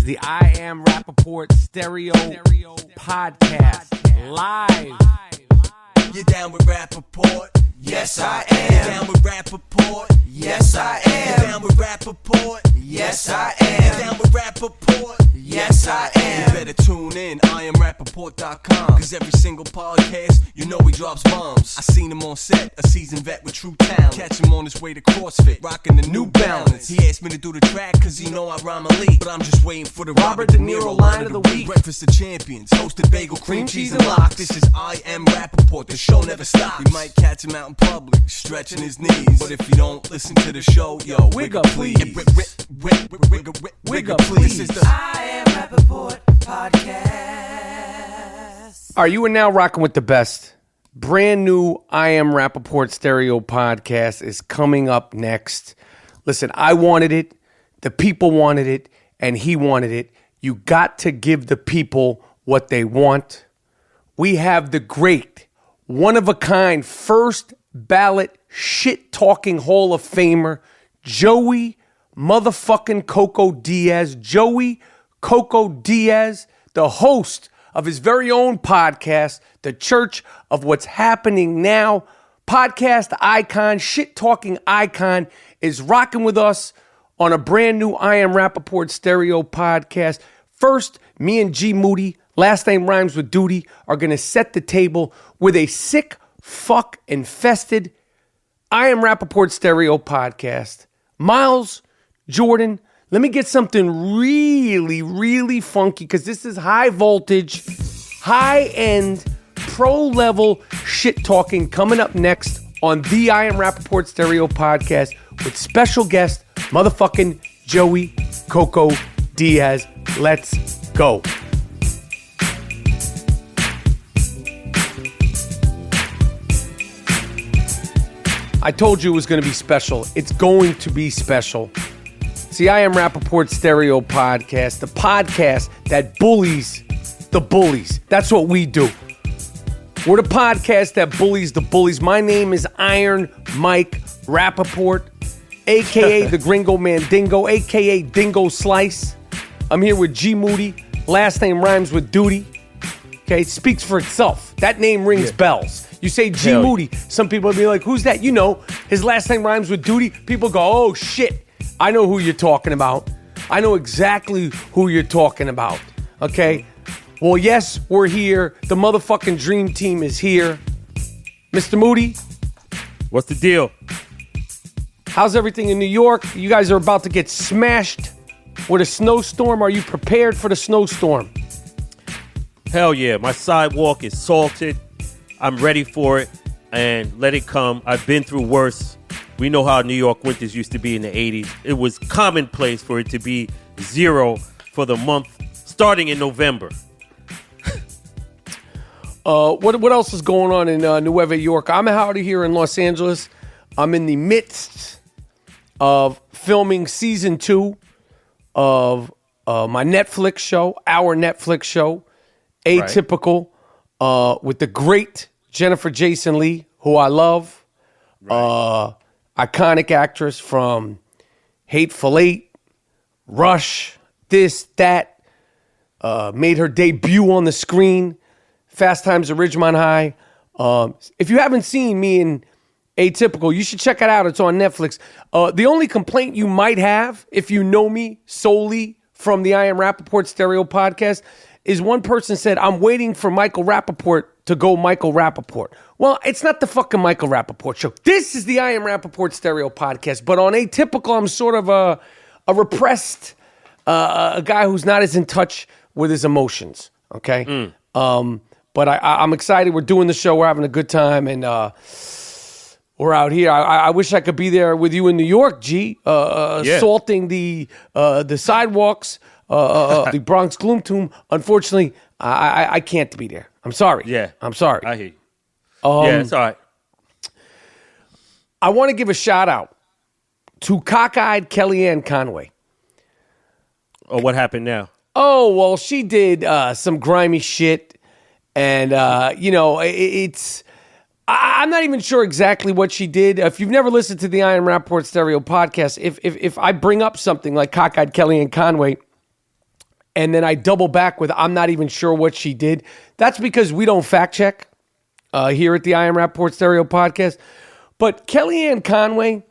is the I Am Rapaport Stereo Podcast. Live. You down with Rapaport? Yes, I am. You down with Rapaport? Yes, I am. You down with Rapaport? Yes, I am. You down with Rapaport? Yes, I am. You better tune in, IamRapaport.com. Cause every single podcast, you know he drops bombs. I seen him on set, a seasoned vet with true talent. Catch him on his way to CrossFit, rocking the New Balance. He asked me to do the track cause he know I rhyme elite. But I'm just waiting for the Robert De Niro line of the week. Breakfast of Champions, hosted bagel, cream cheese and lox. This is I Am Rapaport, the show never stops. We might catch him out in public, stretching his knees. But if you don't listen to the show, yo, wig up please. Wig up please. This is the I Am Rapaport Podcast. Are you now rocking with the best? Brand new I Am Rapaport Stereo Podcast is coming up next. Listen, I wanted it, the people wanted it, and he wanted it. You got to give the people what they want. We have the great, one-of-a-kind, first ballot shit-talking Hall of Famer, Joey motherfucking Coco Diaz. Joey Coco Diaz, the host of his very own podcast, The Church of What's Happening Now. Podcast icon, shit-talking icon, is rocking with us on a brand new I Am Rapaport Stereo Podcast. First, me and G Moody, last name rhymes with duty, are going to set the table with a sick, fuck-infested I Am Rapaport Stereo Podcast. Miles, Jordan, let me get something really, really funky because this is high voltage, high-end, pro-level shit-talking coming up next on the I Am Rapaport Stereo Podcast with special guest, motherfucking Joey Coco Diaz. Let's go. I told you it was going to be special. It's going to be special. See, I Am Rapaport Stereo Podcast, the podcast that bullies the bullies. That's what we do. We're the podcast that bullies the bullies. My name is Iron Mike Rapaport, a.k.a. the Gringo Mandingo, a.k.a. Dingo Slice. I'm here with G Moody. Last name rhymes with duty. Okay, it speaks for itself. That name rings bells. You say G Moody, some people will be like, who's that? You know, his last name rhymes with duty. People go, oh shit, I know who you're talking about. I know exactly who you're talking about. Okay? Well, yes, we're here. The motherfucking dream team is here. Mr. Moody. What's the deal? How's everything in New York? You guys are about to get smashed with a snowstorm. Are you prepared for the snowstorm? Hell yeah. My sidewalk is salted. I'm ready for it, and let it come. I've been through worse. We know how New York winters used to be in the 80s. It was commonplace for it to be 0 for the month starting in November. What else is going on in Nueva York? I'm out here in Los Angeles. I'm in the midst of filming season 2 of my Netflix show, our Netflix show, Atypical, with the great Jennifer Jason Leigh, who I love. Iconic actress from Hateful Eight, Rush, this, that. Made her debut on the screen, Fast Times at Ridgemont High. If you haven't seen me in Atypical, you should check it out. It's on Netflix. The only complaint you might have, if you know me solely from the I Am Rapaport Stereo Podcast, is one person said, I'm waiting for Michael Rapaport to go Michael Rapaport. Well, it's not the fucking Michael Rapaport show. This is the I Am Rapaport Stereo Podcast. But on Atypical, I'm sort of a repressed, a guy who's not as in touch with his emotions, okay? But I'm excited. We're doing the show. We're having a good time, and we're out here. I wish I could be there with you in New York, G, salting the sidewalks, the Bronx Gloom Tomb. Unfortunately, I can't be there. I'm sorry. Yeah. I'm sorry. I hear you. Yeah, it's all right. I want to give a shout out to cockeyed Kellyanne Conway. Oh, what happened now? Oh, well, she did some grimy shit. And, it's... I'm not even sure exactly what she did. If you've never listened to the I Am Rapaport Stereo Podcast, if I bring up something like cockeyed Kellyanne Conway, and then I double back with I'm not even sure what she did. That's because we don't fact check here at the I Am Rapaport Stereo Podcast. But Kellyanne Conway,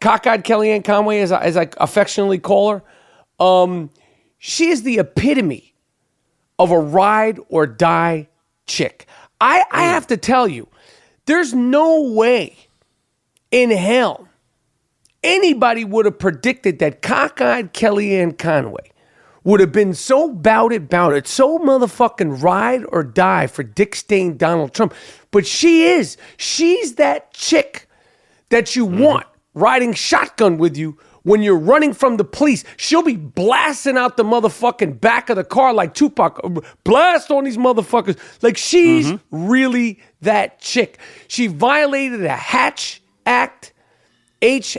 cockeyed Kellyanne Conway, as I affectionately call her, she is the epitome of a ride or die chick. I have to tell you, there's no way in hell anybody would have predicted that cockeyed Kellyanne Conway would have been so bout it, so motherfucking ride or die for Dick Stain Donald Trump. But she is. She's that chick that you want riding shotgun with you when you're running from the police. She'll be blasting out the motherfucking back of the car like Tupac. Blast on these motherfuckers. Like, she's really that chick. She violated a Hatch Act, Hatch.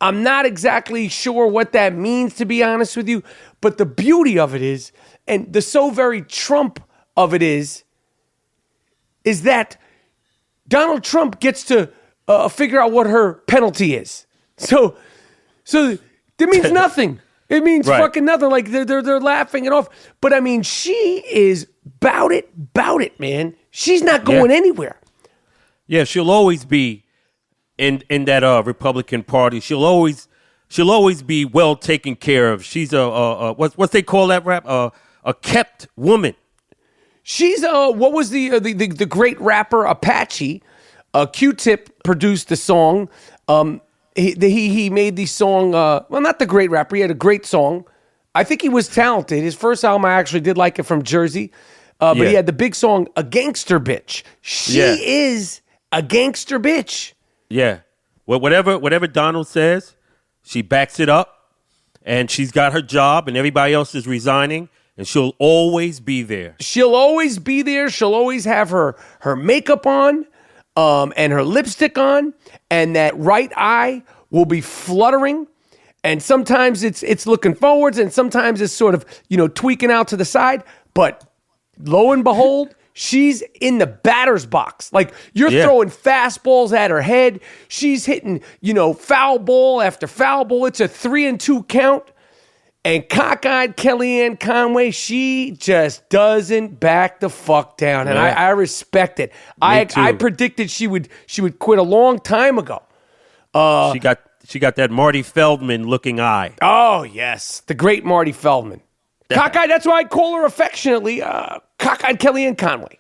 I'm not exactly sure what that means, to be honest with you. But the beauty of it is, and the so very Trump of it is that Donald Trump gets to figure out what her penalty is. So that means nothing. It means fucking nothing. Like they're laughing it off. But I mean, she is bout it, man. She's not going anywhere. Yeah, she'll always be in that Republican Party. She'll always be well taken care of. She's what's they call that rap? A kept woman. She's what was the great rapper Apache? Q-Tip produced the song. He made the song. Well, not the great rapper. He had a great song. I think he was talented. His first album, I actually did like it, from Jersey. But he had the big song, "A Gangster Bitch." She is a gangster bitch. Yeah. Well, whatever Donald says, she backs it up, and she's got her job, and everybody else is resigning, and she'll always be there. She'll always be there. She'll always have her makeup on, and her lipstick on, and that right eye will be fluttering. And sometimes it's looking forwards, and sometimes it's sort of, tweaking out to the side. But lo and behold, she's in the batter's box. Like, you're throwing fastballs at her head. She's hitting, foul ball after foul ball. It's a 3-2 count. And cockeyed Kellyanne Conway, she just doesn't back the fuck down. And I respect it. I predicted she would quit a long time ago. She got that Marty Feldman looking eye. Oh, yes. The great Marty Feldman. Cockeyed, that's why I call her affectionately cockeyed Kellyanne Conway.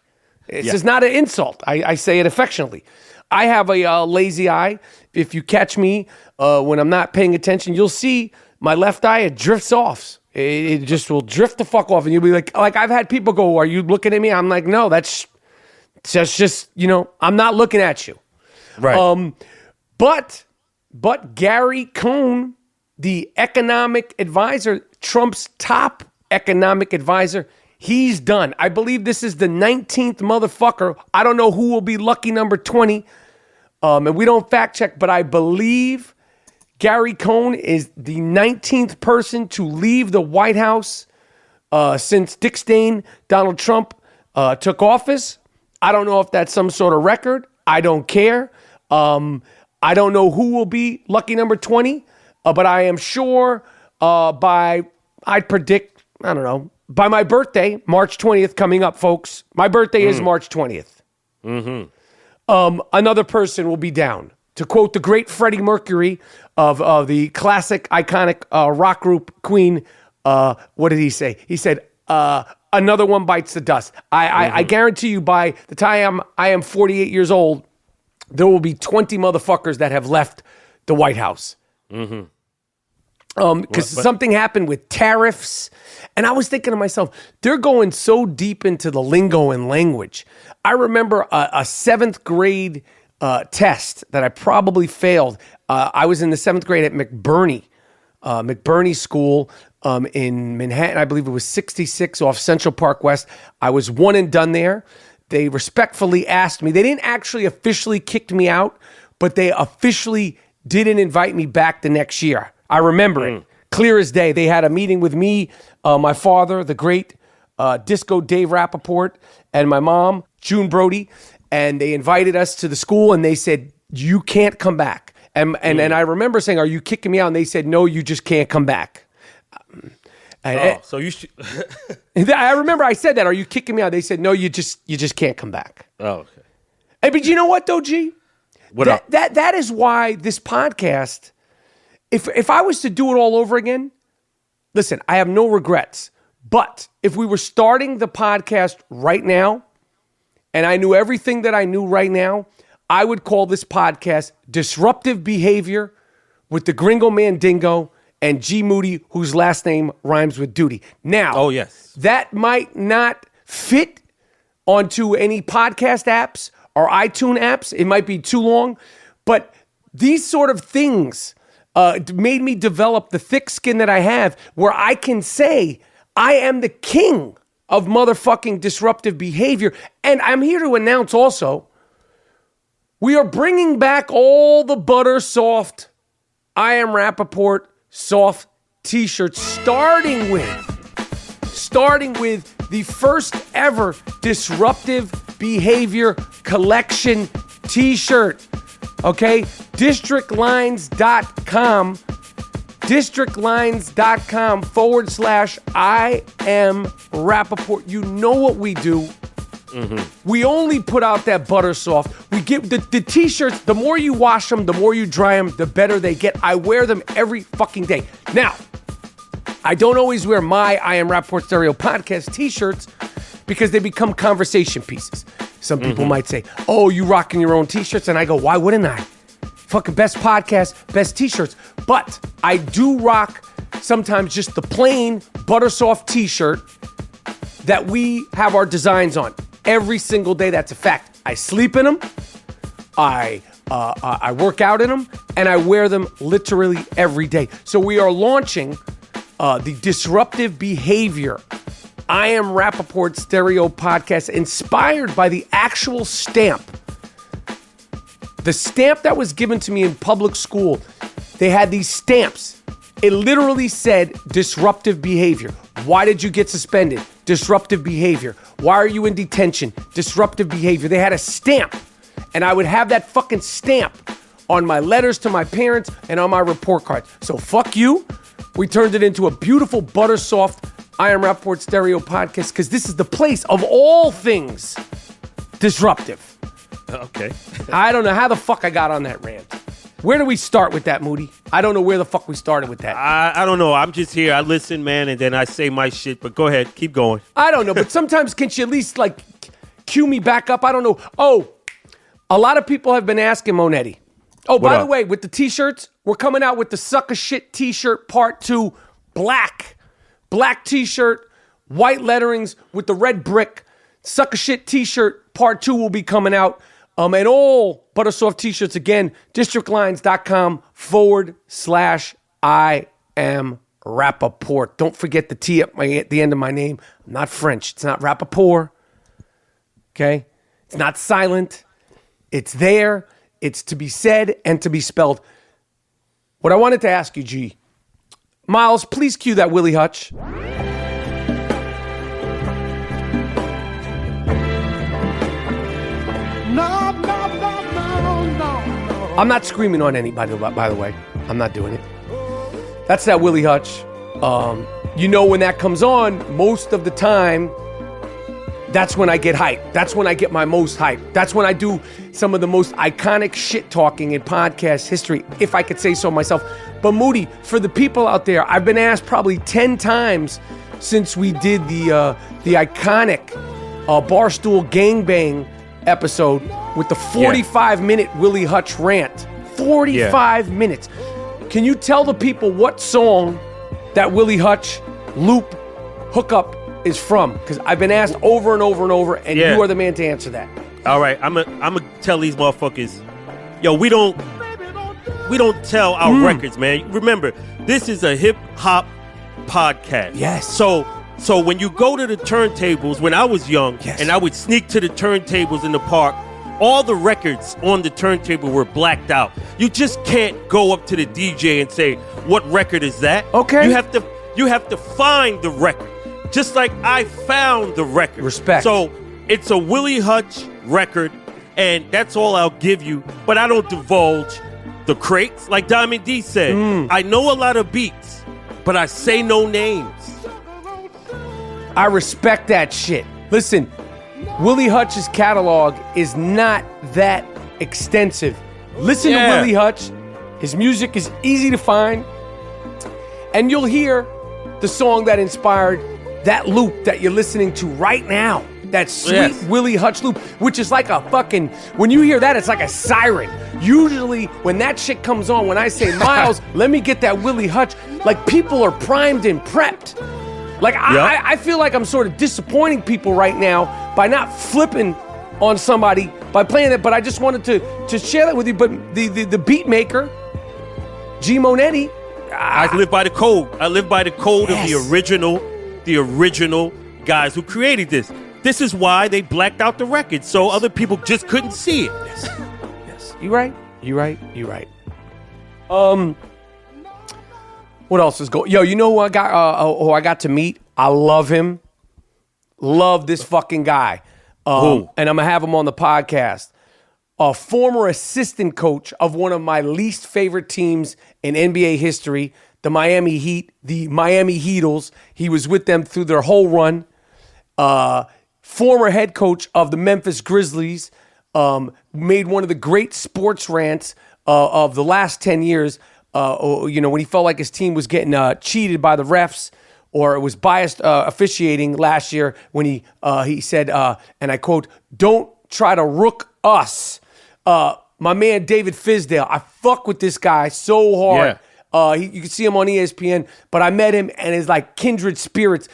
It's just not an insult. I say it affectionately. I have a lazy eye. If you catch me when I'm not paying attention, you'll see my left eye, it drifts off. It just will drift the fuck off. And you'll be like I've had people go, "Are you looking at me?" I'm like, "No, that's just I'm not looking at you." Right. But Gary Cohn, the economic advisor, Trump's top economic advisor, he's done. I believe this is the 19th motherfucker. I don't know who will be lucky number 20. And we don't fact check, but I believe Gary Cohn is the 19th person to leave the White House since Dick Stain, Donald Trump, took office. I don't know if that's some sort of record. I don't care. I don't know who will be lucky number 20, but I am sure I'd predict, I don't know, by my birthday, March 20th coming up, folks. My birthday is March 20th. Another person will be down. To quote the great Freddie Mercury of the classic, iconic rock group Queen, what did he say? He said, another one bites the dust. I guarantee you by the time I am 48 years old, there will be 20 motherfuckers that have left the White House. Because something happened with tariffs. And I was thinking to myself, they're going so deep into the lingo and language. I remember a 7th grade test that I probably failed. I was in the 7th grade at McBurney School in Manhattan. I believe it was 66 off Central Park West. I was one and done there. They respectfully asked me. They didn't actually officially kick me out, but they officially didn't invite me back the next year. I remember it clear as day. They had a meeting with me, my father, the great Disco Dave Rapaport, and my mom, June Brody, and they invited us to the school, and they said, "You can't come back." And I remember saying, "Are you kicking me out?" And they said, "No, you just can't come back." So you should. I remember I said that. Are you kicking me out? They said, no, you just can't come back. Oh, okay. Hey, but you know what, though, G? What up? That is why this podcast, if I was to do it all over again, listen, I have no regrets. But if we were starting the podcast right now, and I knew everything that I knew right now, I would call this podcast Disruptive Behavior with the Gringo Mandingo and G Moody, whose last name rhymes with duty. Now, that might not fit onto any podcast apps or iTunes apps. It might be too long, but these sort of things made me develop the thick skin that I have where I can say I am the king of motherfucking disruptive behavior. And I'm here to announce also, we are bringing back all the butter soft I Am Rapaport soft t-shirts, starting with the first ever Disruptive Behavior Collection t-shirt. Okay? districtlines.com /I Am Rapaport. You know what we do. We only put out that butter soft. We get the t-shirts, the more you wash them, the more you dry them, the better they get. I wear them every fucking day. Now, I don't always wear my I Am Rapaport Stereo podcast t-shirts because they become conversation pieces. Some people might say, oh, you rocking your own t-shirts? And I go, why wouldn't I? Fucking best podcast, best t-shirts. But I do rock sometimes just the plain butter soft t-shirt that we have our designs on. Every single day, that's a fact. I sleep in them, I work out in them, and I wear them literally every day. So we are launching the Disruptive Behavior I Am Rapaport Stereo podcast, inspired by the actual stamp. The stamp that was given to me in public school, they had these stamps. It literally said disruptive behavior. Why did you get suspended? Disruptive behavior. Why are you in detention? Disruptive behavior. They had a stamp, and I would have that fucking stamp on my letters to my parents and on my report cards. So fuck you. We turned it into a beautiful butter soft I Am Rapaport Stereo podcast because this is the place of all things disruptive. Okay. I don't know how the fuck I got on that rant. Where do we start with that, Moody? I don't know where the fuck we started with that. I don't know. I'm just here. I listen, man, and then I say my shit. But go ahead. Keep going. I don't know, but sometimes can't you at least, like, cue me back up? I don't know. Oh, a lot of people have been asking Monetti. Oh, by the way, with the T-shirts, we're coming out with the Sucker Shit T-shirt Part 2, black. Black T-shirt, white letterings with the red brick. Sucker Shit T-shirt Part 2 will be coming out. And all Buttersoft T-shirts, again, districtlines.com /I Am Rapaport. Don't forget the T at the end of my name. I'm not French. It's not Rapaport. Okay? It's not silent. It's there. It's to be said and to be spelled. What I wanted to ask you, G. Miles, please cue that Willie Hutch. I'm not screaming on anybody, by the way. I'm not doing it. That's that Willie Hutch. You know, when that comes on, most of the time, that's when I get hyped. That's when I get my most hype. That's when I do some of the most iconic shit talking in podcast history, if I could say so myself. But Moody, for the people out there, I've been asked probably 10 times since we did the iconic Barstool Gangbang episode with the 45-minute Willie Hutch rant. 45 minutes. Can you tell the people what song that Willie Hutch loop hookup is from? Because I've been asked over and over and over, and you are the man to answer that. All right, I'm gonna tell these motherfuckers, yo, we don't tell our records, man. Remember, this is a hip hop podcast. Yes. So when you go to the turntables, when I was young, and I would sneak to the turntables in the park, all the records on the turntable were blacked out. You just can't go up to the DJ and say, what record is that? Okay. You have to find the record. Just like I found the record. Respect. So it's a Willie Hutch record, and that's all I'll give you. But I don't divulge the crates. Like Diamond D said, I know a lot of beats, but I say no names. I respect that shit. Listen, Willie Hutch's catalog is not that extensive. Listen to Willie Hutch. His music is easy to find. And you'll hear the song that inspired that loop that you're listening to right now. That sweet Willie Hutch loop, which is like a fucking, when you hear that, it's like a siren. Usually when that shit comes on, when I say, Miles, let me get that Willie Hutch, like people are primed and prepped. Like I feel like I'm sort of disappointing people right now by not flipping on somebody by playing it, but I just wanted to share that with you. But the beat maker, G Monetti, I live by the code. I live by the code of the original guys who created this. This is why they blacked out the record, so other people just couldn't see it. Yes. You right. What else is going? Yo, you know who I got to meet? I love him. Love this fucking guy. Who? And I'm gonna have him on the podcast. A former assistant coach of one of my least favorite teams in NBA history, the Miami Heat, the Miami Heatles. He was with them through their whole run. Former head coach of the Memphis Grizzlies, made one of the great sports rants of the last 10 years, when he felt like his team was getting cheated by the refs or it was biased officiating last year when he said, and I quote, "Don't try to rook us." My man David Fizdale, I fuck with this guy so hard. Yeah. You can see him on ESPN, but I met him and it's like kindred spirits.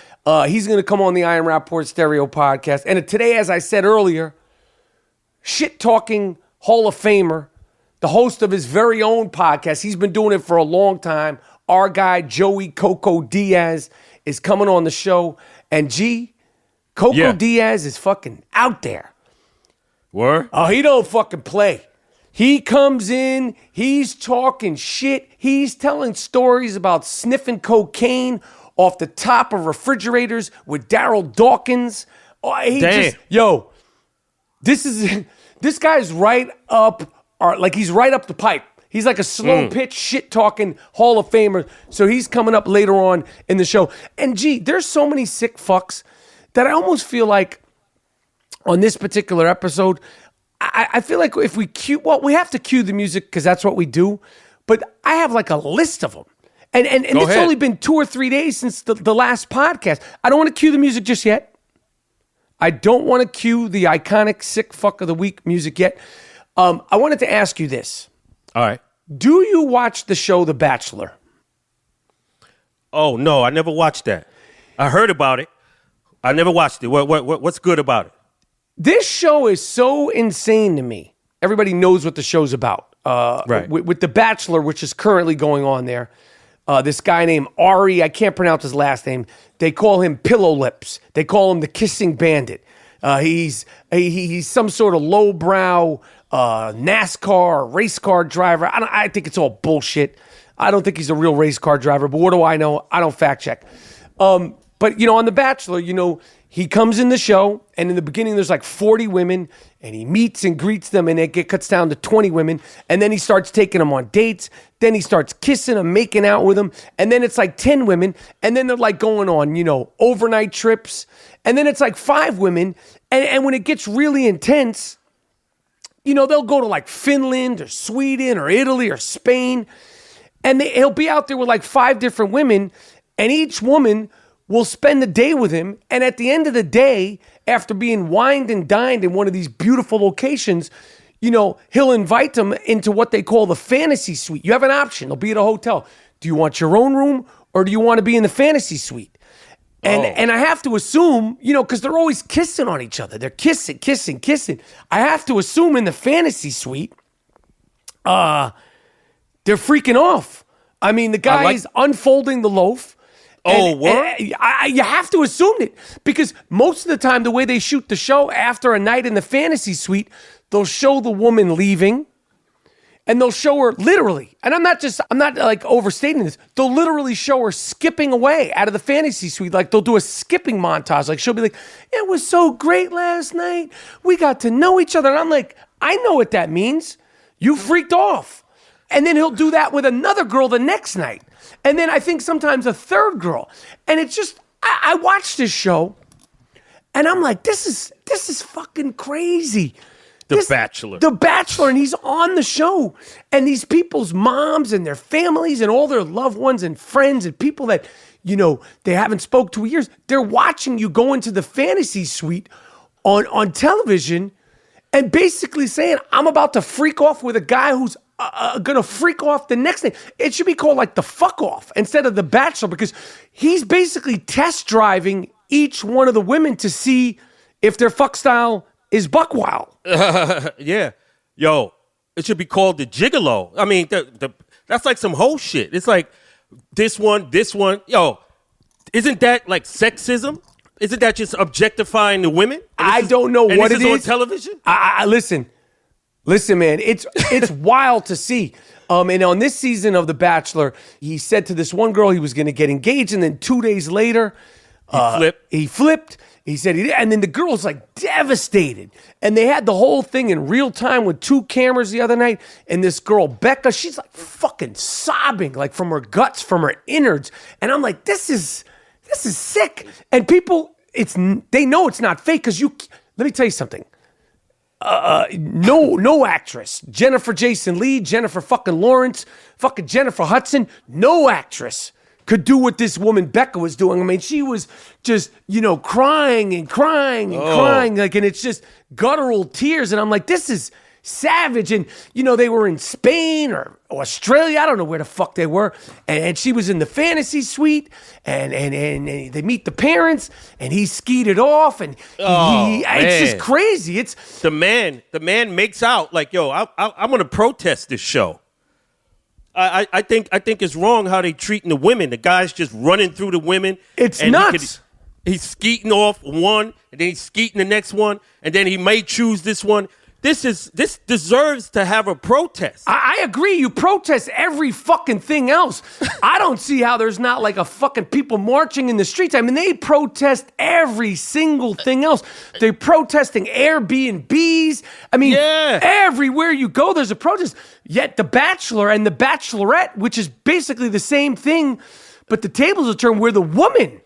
He's going to come on the I Am Rapaport Stereo podcast. And today, as I said earlier, shit-talking Hall of Famer, the host of his very own podcast. He's been doing it for a long time. Our guy, Joey Coco Diaz, is coming on the show. And Coco Diaz is fucking out there. Word? Oh, he don't fucking play. He comes in, he's talking shit. He's telling stories about sniffing cocaine off the top of refrigerators with Daryl Dawkins. Oh, this guy's right up, he's right up the pipe. He's like a slow pitch, shit talking Hall of Famer. So he's coming up later on in the show. And there's so many sick fucks that I almost feel like on this particular episode, I feel like if we we have to cue the music because that's what we do. But I have like a list of them. And it's only been 2 or 3 days since the last podcast. I don't want to cue the music just yet. I don't want to cue the iconic sick fuck of the week music yet. I wanted to ask you this. All right. Do you watch the show The Bachelor? Oh, no, I never watched that. I heard about it. I never watched it. What's good about it? This show is so insane to me. Everybody knows what the show's about. Right. With The Bachelor, which is currently going on there, this guy named Ari, I can't pronounce his last name. They call him Pillow Lips. They call him the Kissing Bandit. He's some sort of lowbrow NASCAR race car driver. I think it's all bullshit. I don't think he's a real race car driver, but what do I know? I don't fact check. But, on The Bachelor, he comes in the show, and in the beginning, there's like 40 women, and he meets and greets them, and it cuts down to 20 women, and then he starts taking them on dates, then he starts kissing them, making out with them, and then it's like 10 women, and then they're like going on, overnight trips, and then it's like 5 women, and when it gets really intense, they'll go to like Finland or Sweden or Italy or Spain, and he'll be out there with like 5 different women, and each woman will spend the day with him, and at the end of the day, after being wined and dined in one of these beautiful locations, he'll invite them into what they call the fantasy suite. You have an option. They'll be at a hotel. Do you want your own room, or do you want to be in the fantasy suite? And I have to assume, because they're always kissing on each other. They're kissing. I have to assume in the fantasy suite, they're freaking off. I mean, the guy is unfolding the loaf. What? You have to assume it because most of the time, the way they shoot the show after a night in the fantasy suite, they'll show the woman leaving and they'll show her literally. And I'm not like overstating this. They'll literally show her skipping away out of the fantasy suite. Like they'll do a skipping montage. Like she'll be like, "It was so great last night. We got to know each other." And I'm like, I know what that means. You freaked off. And then he'll do that with another girl the next night. And then I think sometimes a third girl. And it's just, I watched this show and I'm like, this is fucking crazy. The Bachelor. The Bachelor, and he's on the show. And these people's moms and their families and all their loved ones and friends and people that, you know, they haven't spoke to in years, they're watching you go into the fantasy suite on television and basically saying, I'm about to freak off with a guy who's gonna freak off the next thing. It should be called like the fuck off instead of the Bachelor, because he's basically test driving each one of the women to see if their fuck style is buck wild. Yeah. Yo, it should be called the Gigolo. I mean, that's like some whole shit. It's like this one. Yo, isn't that like sexism? Isn't that just objectifying the women? I don't know what it is. On television? I listen, man. It's wild to see. And on this season of The Bachelor, he said to this one girl he was going to get engaged, and then 2 days later, he flipped. He said he did, and then the girl's like devastated. And they had the whole thing in real time with 2 cameras the other night. And this girl, Becca, she's like fucking sobbing, like from her guts, from her innards. And I'm like, this is sick. And people, they know it's not fake because let me tell you something. No actress, Jennifer Jason Leigh, Jennifer fucking Lawrence, fucking Jennifer Hudson, no actress could do what this woman Becca was doing. I mean, she was just, you know, crying and crying and crying, like, and it's just guttural tears. And I'm like, this is savage. And, you know, they were in Spain or Australia. I don't know where the fuck they were. And she was in the fantasy suite and they meet the parents and he skied it off. And it's just crazy. It's the man makes out like, yo, I'm going to protest this show. I think it's wrong how they treating the women. The guy's just running through the women. It's nuts. He's skeeting off one, and then he's skeeting the next one, and then he may choose this one. This deserves to have a protest. I agree. You protest every fucking thing else. I don't see how there's not like a fucking people marching in the streets. I mean, they protest every single thing else. They're protesting Airbnbs. I mean, everywhere you go, there's a protest. Yet The Bachelor and The Bachelorette, which is basically the same thing, but the tables are turned where the woman,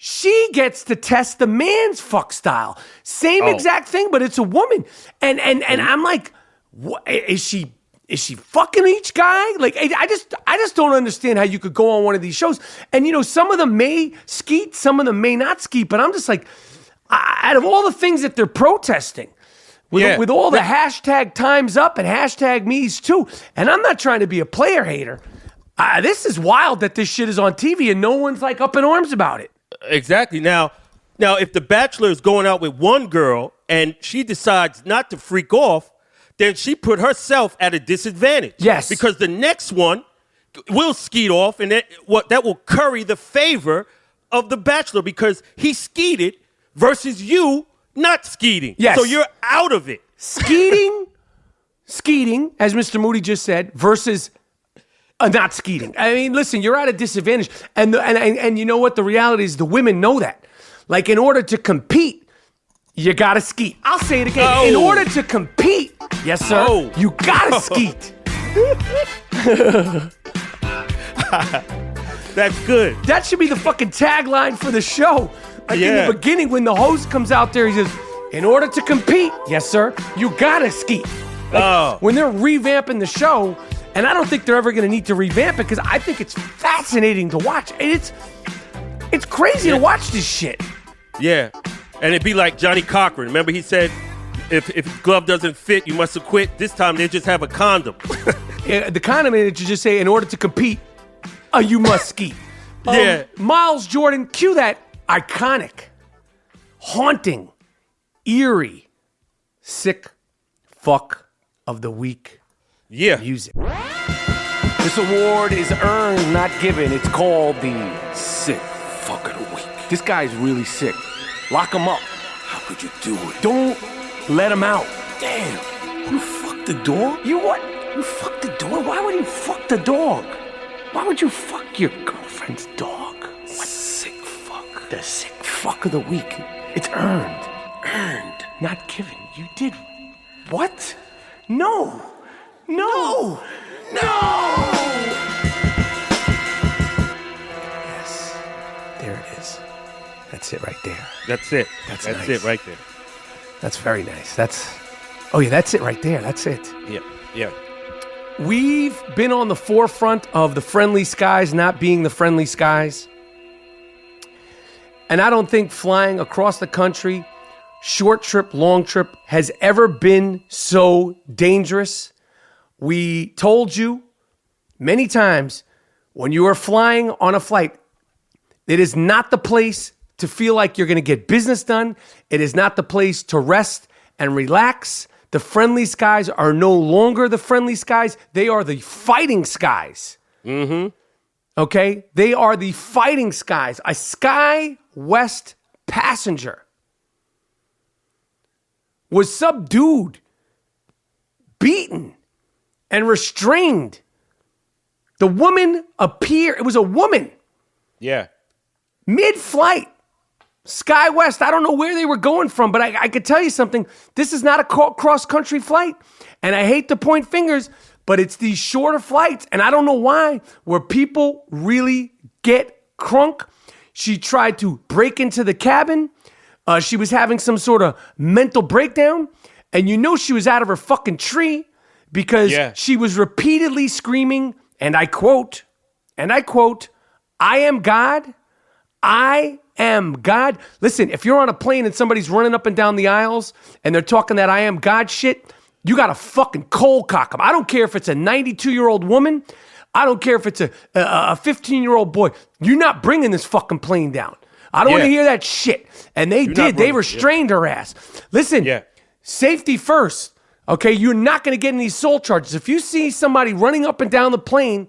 she gets to test the man's fuck style. Same exact thing, but it's a woman. And I'm like, what, is she fucking each guy? Like, I just don't understand how you could go on one of these shows. And, you know, some of them may skeet, some of them may not skeet, but I'm just like, out of all the things that they're protesting, with all the hashtag time's up and hashtag me's too, and I'm not trying to be a player hater, this is wild that this shit is on TV and no one's like up in arms about it. Exactly. Now, if the Bachelor is going out with one girl and she decides not to freak off, then she put herself at a disadvantage. Yes. Because the next one will skeet off, and that will curry the favor of the Bachelor because he skeeted versus you not skeeting. Yes. So you're out of it. Skeeting, as Mr. Moody just said, versus not skeeting. I mean, listen, you're at a disadvantage. And you know what? The reality is the women know that. Like, in order to compete, you got to skeet. I'll say it again. Oh. In order to compete, yes, sir, you got to skeet. That's good. That should be the fucking tagline for the show. Like in the beginning, when the host comes out there, he says, in order to compete, yes, sir, you got to skeet. Like, when they're revamping the show, and I don't think they're ever going to need to revamp it because I think it's fascinating to watch. And it's crazy to watch this shit. Yeah. And it'd be like Johnny Cochran. Remember he said, if glove doesn't fit, you must have quit. This time they just have a condom. The condom, that you just say, in order to compete, you must ski. Miles Jordan, cue that iconic, haunting, eerie, sick fuck of the week. Music. This award is earned, not given. It's called the Sick Fuck of the Week. This guy's really sick. Lock him up. How could you do it? Don't let him out. Damn. You fucked the dog? You what? You fucked the dog? Why would you fuck the dog? Why would you fuck your girlfriend's dog? What? Sick fuck. The Sick Fuck of the Week. It's earned. Earned. Not given. You did. What? No. Yes. There it is. That's it right there. That's it. That's That's nice. it right there. That's very nice. Oh yeah, that's it right there. That's it. Yeah. Yeah. We've been on the forefront of the friendly skies not being the friendly skies. And I don't think flying across the country, short trip, long trip, has ever been so dangerous. We told you many times when you are flying on a flight, it is not the place to feel like you're going to get business done. It is not the place to rest and relax. The friendly skies are no longer the friendly skies. They are the fighting skies. Mm-hmm. Okay? They are the fighting skies. A SkyWest passenger was subdued, beaten, and restrained. The woman appeared. It was a woman. Yeah. Mid-flight. SkyWest, I don't know where they were going from, but I could tell you something. This is not a cross-country flight. And I hate to point fingers, but it's these shorter flights. And I don't know why, where people really get crunk. She tried to break into the cabin. She was having some sort of mental breakdown. And you know she was out of her fucking tree because she was repeatedly screaming, and I quote, "I am God. I am God." Listen, if you're on a plane and somebody's running up and down the aisles and they're talking that I am God shit, you got to fucking cold cock them. I don't care if it's a 92-year-old woman. I don't care if it's a 15-year-old boy. You're not bringing this fucking plane down. I don't want to hear that shit. And they did. They restrained her ass. Listen, safety first. Okay, you're not going to get any assault charges. If you see somebody running up and down the plane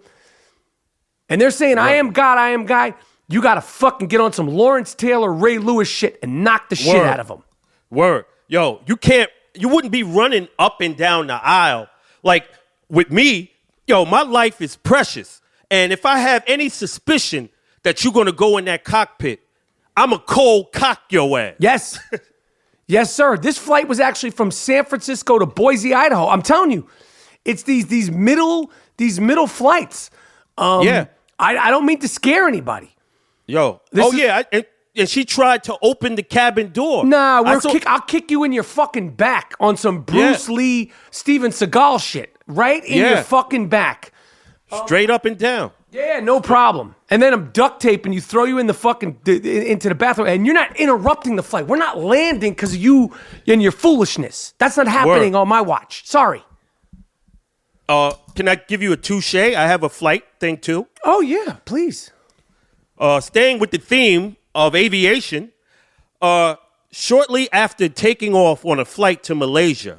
and they're saying, I am God, I am God, you got to fucking get on some Lawrence Taylor, Ray Lewis shit and knock the shit out of them. Word. Yo, you wouldn't be running up and down the aisle. Like with me, yo, my life is precious. And if I have any suspicion that you're going to go in that cockpit, I'm a cold cock your ass. Yes. Yes, sir. This flight was actually from San Francisco to Boise, Idaho. I'm telling you, it's these middle flights. I don't mean to scare anybody. Yo. And she tried to open the cabin door. Nah, I'll kick you in your fucking back on some Bruce Lee, Steven Seagal shit. Right in your fucking back. Straight up and down. Yeah, no problem. And then I'm duct taping you, throw you in the fucking into the bathroom, and you're not interrupting the flight. We're not landing because of you and your foolishness. That's not happening on my watch. Sorry. Can I give you a touche? I have a flight thing too. Oh yeah, please. Staying with the theme of aviation, shortly after taking off on a flight to Malaysia,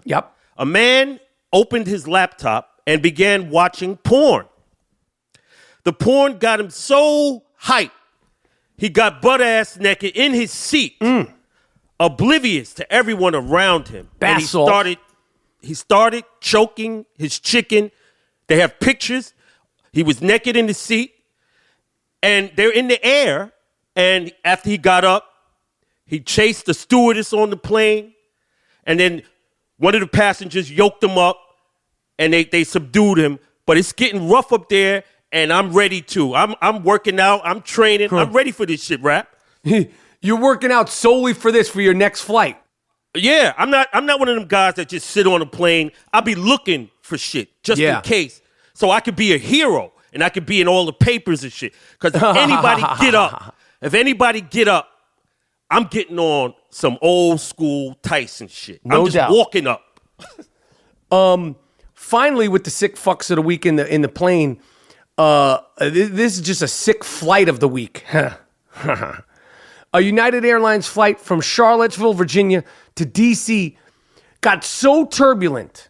a man opened his laptop and began watching porn. The porn got him so hyped, he got butt-ass naked in his seat, oblivious to everyone around him. And he started choking his chicken. They have pictures. He was naked in the seat, and they're in the air. And after he got up, he chased the stewardess on the plane, and then one of the passengers yoked him up, and they subdued him. But it's getting rough up there. And I'm ready too. I'm working out. I'm training. I'm ready for this shit, Rap. You're working out solely for your next flight. Yeah, I'm not one of them guys that just sit on a plane. I'll be looking for shit just in case, so I could be a hero and I could be in all the papers and shit. Because if anybody get up, I'm getting on some old school Tyson shit. I'm just walking up. Finally, with the sick fucks of the week in the plane. This is just a sick flight of the week. A United Airlines flight from Charlottesville, Virginia to D.C. got so turbulent.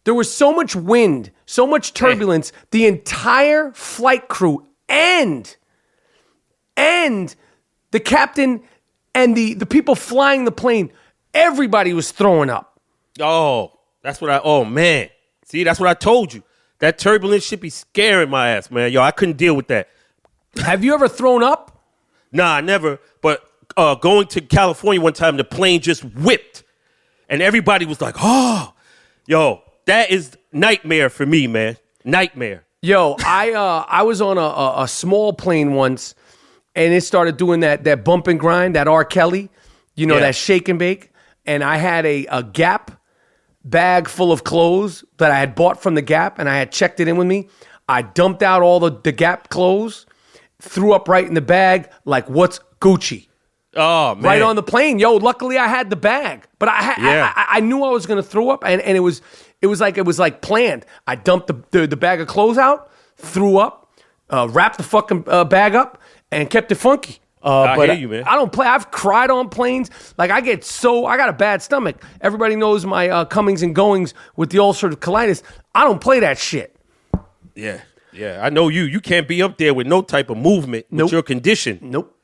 There was so much wind, so much turbulence, the entire flight crew and the captain and the people flying the plane, everybody was throwing up. Oh, man. See, that's what I told you. That turbulence should be scaring my ass, man. Yo, I couldn't deal with that. Have you ever thrown up? Nah, never. But going to California one time, the plane just whipped. And everybody was like, oh. Yo, that is nightmare for me, man. Nightmare. Yo, I was on a small plane once, and it started doing that bump and grind, that R. Kelly, that shake and bake. And I had a Gap bag full of clothes that I had bought from the Gap, and I had checked it in with me. I dumped out all the Gap clothes, threw up right in the bag, like, what's Gucci? Oh, man. Right on the plane. Yo, luckily I had the bag. But I knew I was going to throw up, and it was like planned. I dumped the bag of clothes out, threw up, wrapped the fucking bag up, and kept it funky. I hear you, man. I don't play. I've cried on planes. Like, I got a bad stomach. Everybody knows my comings and goings with the ulcerative colitis. I don't play that shit. Yeah. I know you. You can't be up there with no type of movement with your condition. Nope.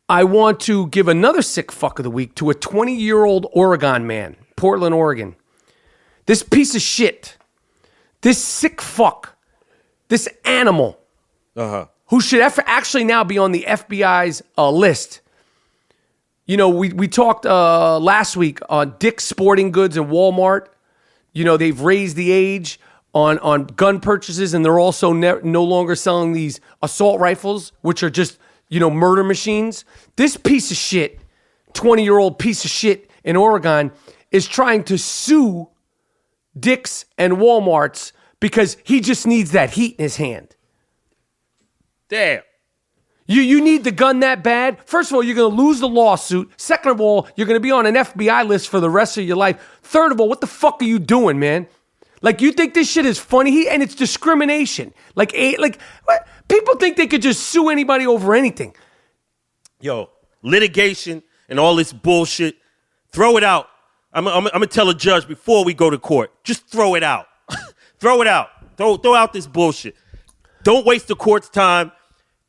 I want to give another sick fuck of the week to a 20-year-old Oregon man, Portland, Oregon. This piece of shit, this sick fuck, this animal, who should actually now be on the FBI's list. We talked last week on Dick's Sporting Goods and Walmart. They've raised the age on gun purchases, and they're also no longer selling these assault rifles, which are just, murder machines. This piece of shit, 20-year-old piece of shit in Oregon, is trying to sue Dick's and Walmart's because he just needs that heat in his hand. Damn. You need the gun that bad? First of all, you're going to lose the lawsuit. Second of all, you're going to be on an FBI list for the rest of your life. Third of all, what the fuck are you doing, man? Like, you think this shit is funny? And it's discrimination. Like what? People think they could just sue anybody over anything. Yo, litigation and all this bullshit, throw it out. I'm going to tell a judge before we go to court. Just throw it out. Throw it out. Throw out this bullshit. Don't waste the court's time.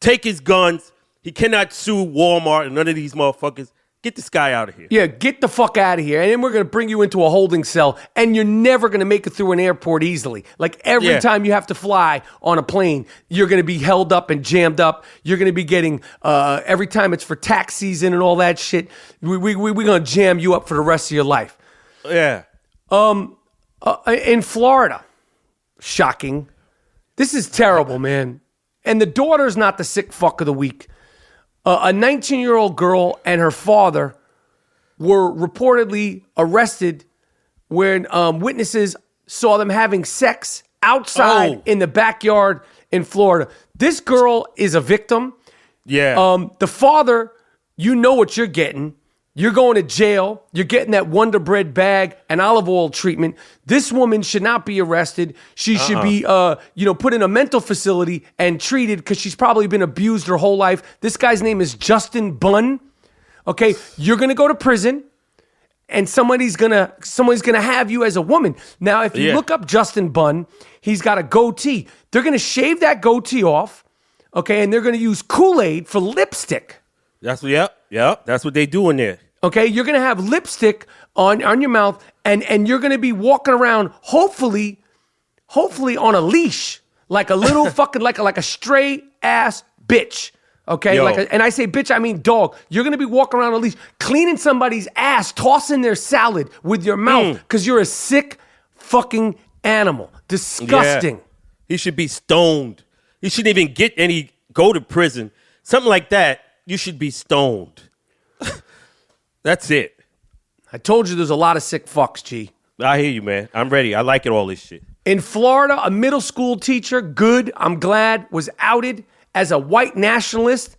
Take his guns. He cannot sue Walmart and none of these motherfuckers. Get this guy out of here. Yeah, get the fuck out of here. And then we're going to bring you into a holding cell, and you're never going to make it through an airport easily. Like, every time you have to fly on a plane, you're going to be held up and jammed up. You're going to be getting, every time it's for tax season and all that shit, we're going to jam you up for the rest of your life. Yeah. In Florida, shocking. This is terrible, man. And the daughter's not the sick fuck of the week. A 19-year-old girl and her father were reportedly arrested when witnesses saw them having sex outside in the backyard in Florida. This girl is a victim. Yeah. The father, you know what you're getting. You're going to jail. You're getting that Wonder Bread bag and olive oil treatment. This woman should not be arrested. She should be, put in a mental facility and treated because she's probably been abused her whole life. This guy's name is Justin Bunn. Okay, you're gonna go to prison, and somebody's gonna have you as a woman. Now, if you look up Justin Bunn, he's got a goatee. They're gonna shave that goatee off, okay, and they're gonna use Kool-Aid for lipstick. That's what they do in there. Okay, you're gonna have lipstick on your mouth, and you're gonna be walking around, hopefully on a leash, like a little fucking like a stray ass bitch. Okay, and I say bitch, I mean dog. You're gonna be walking around on a leash, cleaning somebody's ass, tossing their salad with your mouth, because you're a sick fucking animal. Disgusting. Yeah. He should be stoned. He shouldn't even go to prison. Something like that. You should be stoned. That's it. I told you there's a lot of sick fucks, G. I hear you, man. I'm ready. I like it, all this shit. In Florida, a middle school teacher, I'm glad, was outed as a white nationalist.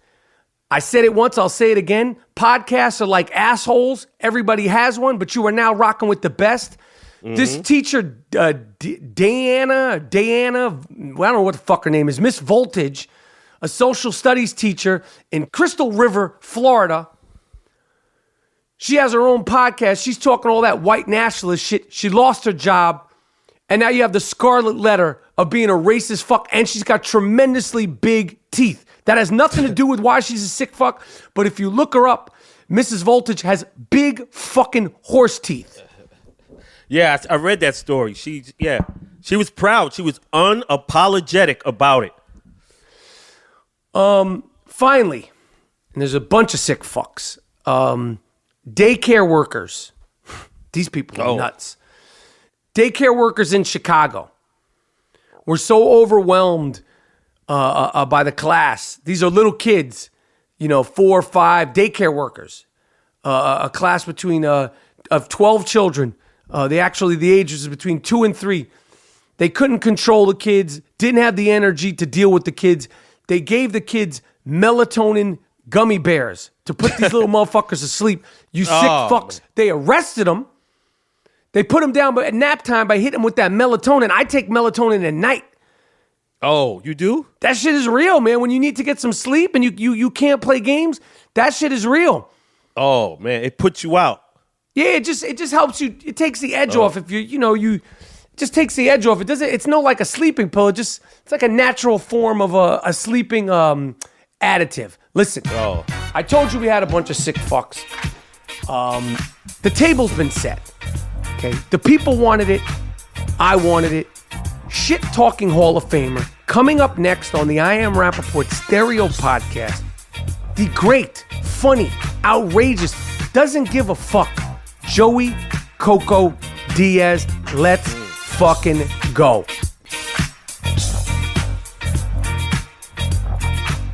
I said it once, I'll say it again. Podcasts are like assholes. Everybody has one, but you are now rocking with the best. Mm-hmm. This teacher, Diana, well, I don't know what the fuck her name is, Miss Voltage, a social studies teacher in Crystal River, Florida. She has her own podcast. She's talking all that white nationalist shit. She lost her job. And now you have the scarlet letter of being a racist fuck. And she's got tremendously big teeth. That has nothing to do with why she's a sick fuck. But if you look her up, Mrs. Voltage has big fucking horse teeth. Yeah, I read that story. She was proud. She was unapologetic about it. Finally, and there's a bunch of sick fucks. Daycare workers. These people are nuts. Daycare workers in Chicago were so overwhelmed by the class. These are little kids, 4 or 5 daycare workers. A class between of 12 children. The ages is between 2 and 3. They couldn't control the kids, didn't have the energy to deal with the kids. They gave the kids melatonin gummy bears to put these little motherfuckers to sleep. You sick fucks. They arrested them. They put them down at nap time by hitting them with that melatonin. I take melatonin at night. Oh, you do? That shit is real, man. When you need to get some sleep and you can't play games, that shit is real. Oh, man, it puts you out. Yeah, it just helps you. It takes the edge off. If it just takes the edge off. It doesn't. It's no like a sleeping pill. It's like a natural form of a sleeping additive. Listen, I told you we had a bunch of sick fucks. The table's been set. Okay, the people wanted it. I wanted it. Shit talking Hall of Famer coming up next on the I Am Rapaport Stereo Podcast. The great, funny, outrageous, doesn't give a fuck. Joey Coco Diaz. Let's fucking go.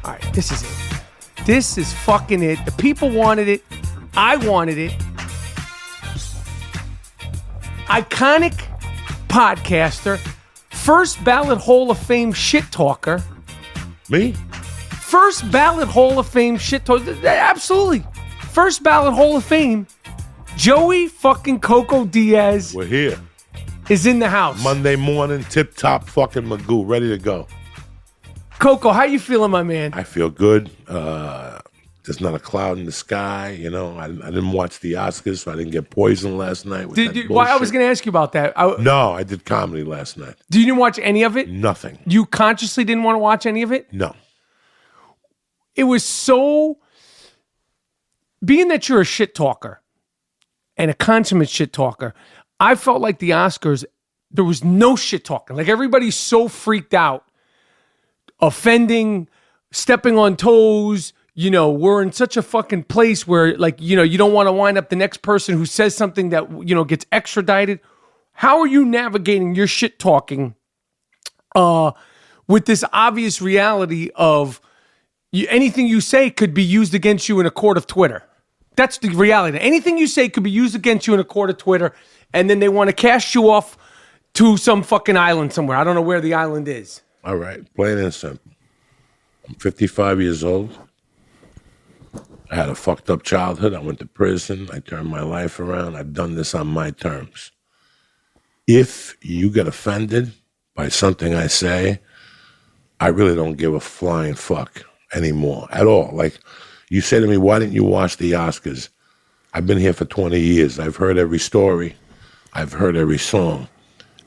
All right, this is it. This is fucking it. The people wanted it. I wanted it. Iconic podcaster, first ballot Hall of Fame shit talker. Me? First ballot Hall of Fame shit talker. Absolutely. First ballot Hall of Fame. Joey fucking Coco Diaz We're here. is in the house. Monday morning, tip-top fucking Magoo, ready to go. Coco, how you feeling, my man? I feel good. There's not a cloud in the sky. I didn't watch the Oscars, so I didn't get poisoned last night. Why I was going to ask you about that. No, I did comedy last night. You didn't watch any of it? Nothing. You consciously didn't want to watch any of it? No. It was so... Being that you're a shit talker and a consummate shit talker, I felt like the Oscars, there was no shit talking. Like everybody's so freaked out, offending, stepping on toes. We're in such a fucking place where, you don't want to wind up the next person who says something that, gets extradited. How are you navigating your shit talking with this obvious reality of anything you say could be used against you in a court of Twitter? That's the reality. Anything you say could be used against you in a court of Twitter, and then they want to cast you off to some fucking island somewhere. I don't know where the island is. All right, plain and simple. I'm 55 years old. I had a fucked up childhood. I went to prison. I turned my life around. I've done this on my terms. If you get offended by something I say, I really don't give a flying fuck anymore at all. Like, you say to me, why didn't you watch the Oscars? I've been here for 20 years. I've heard every story. I've heard every song.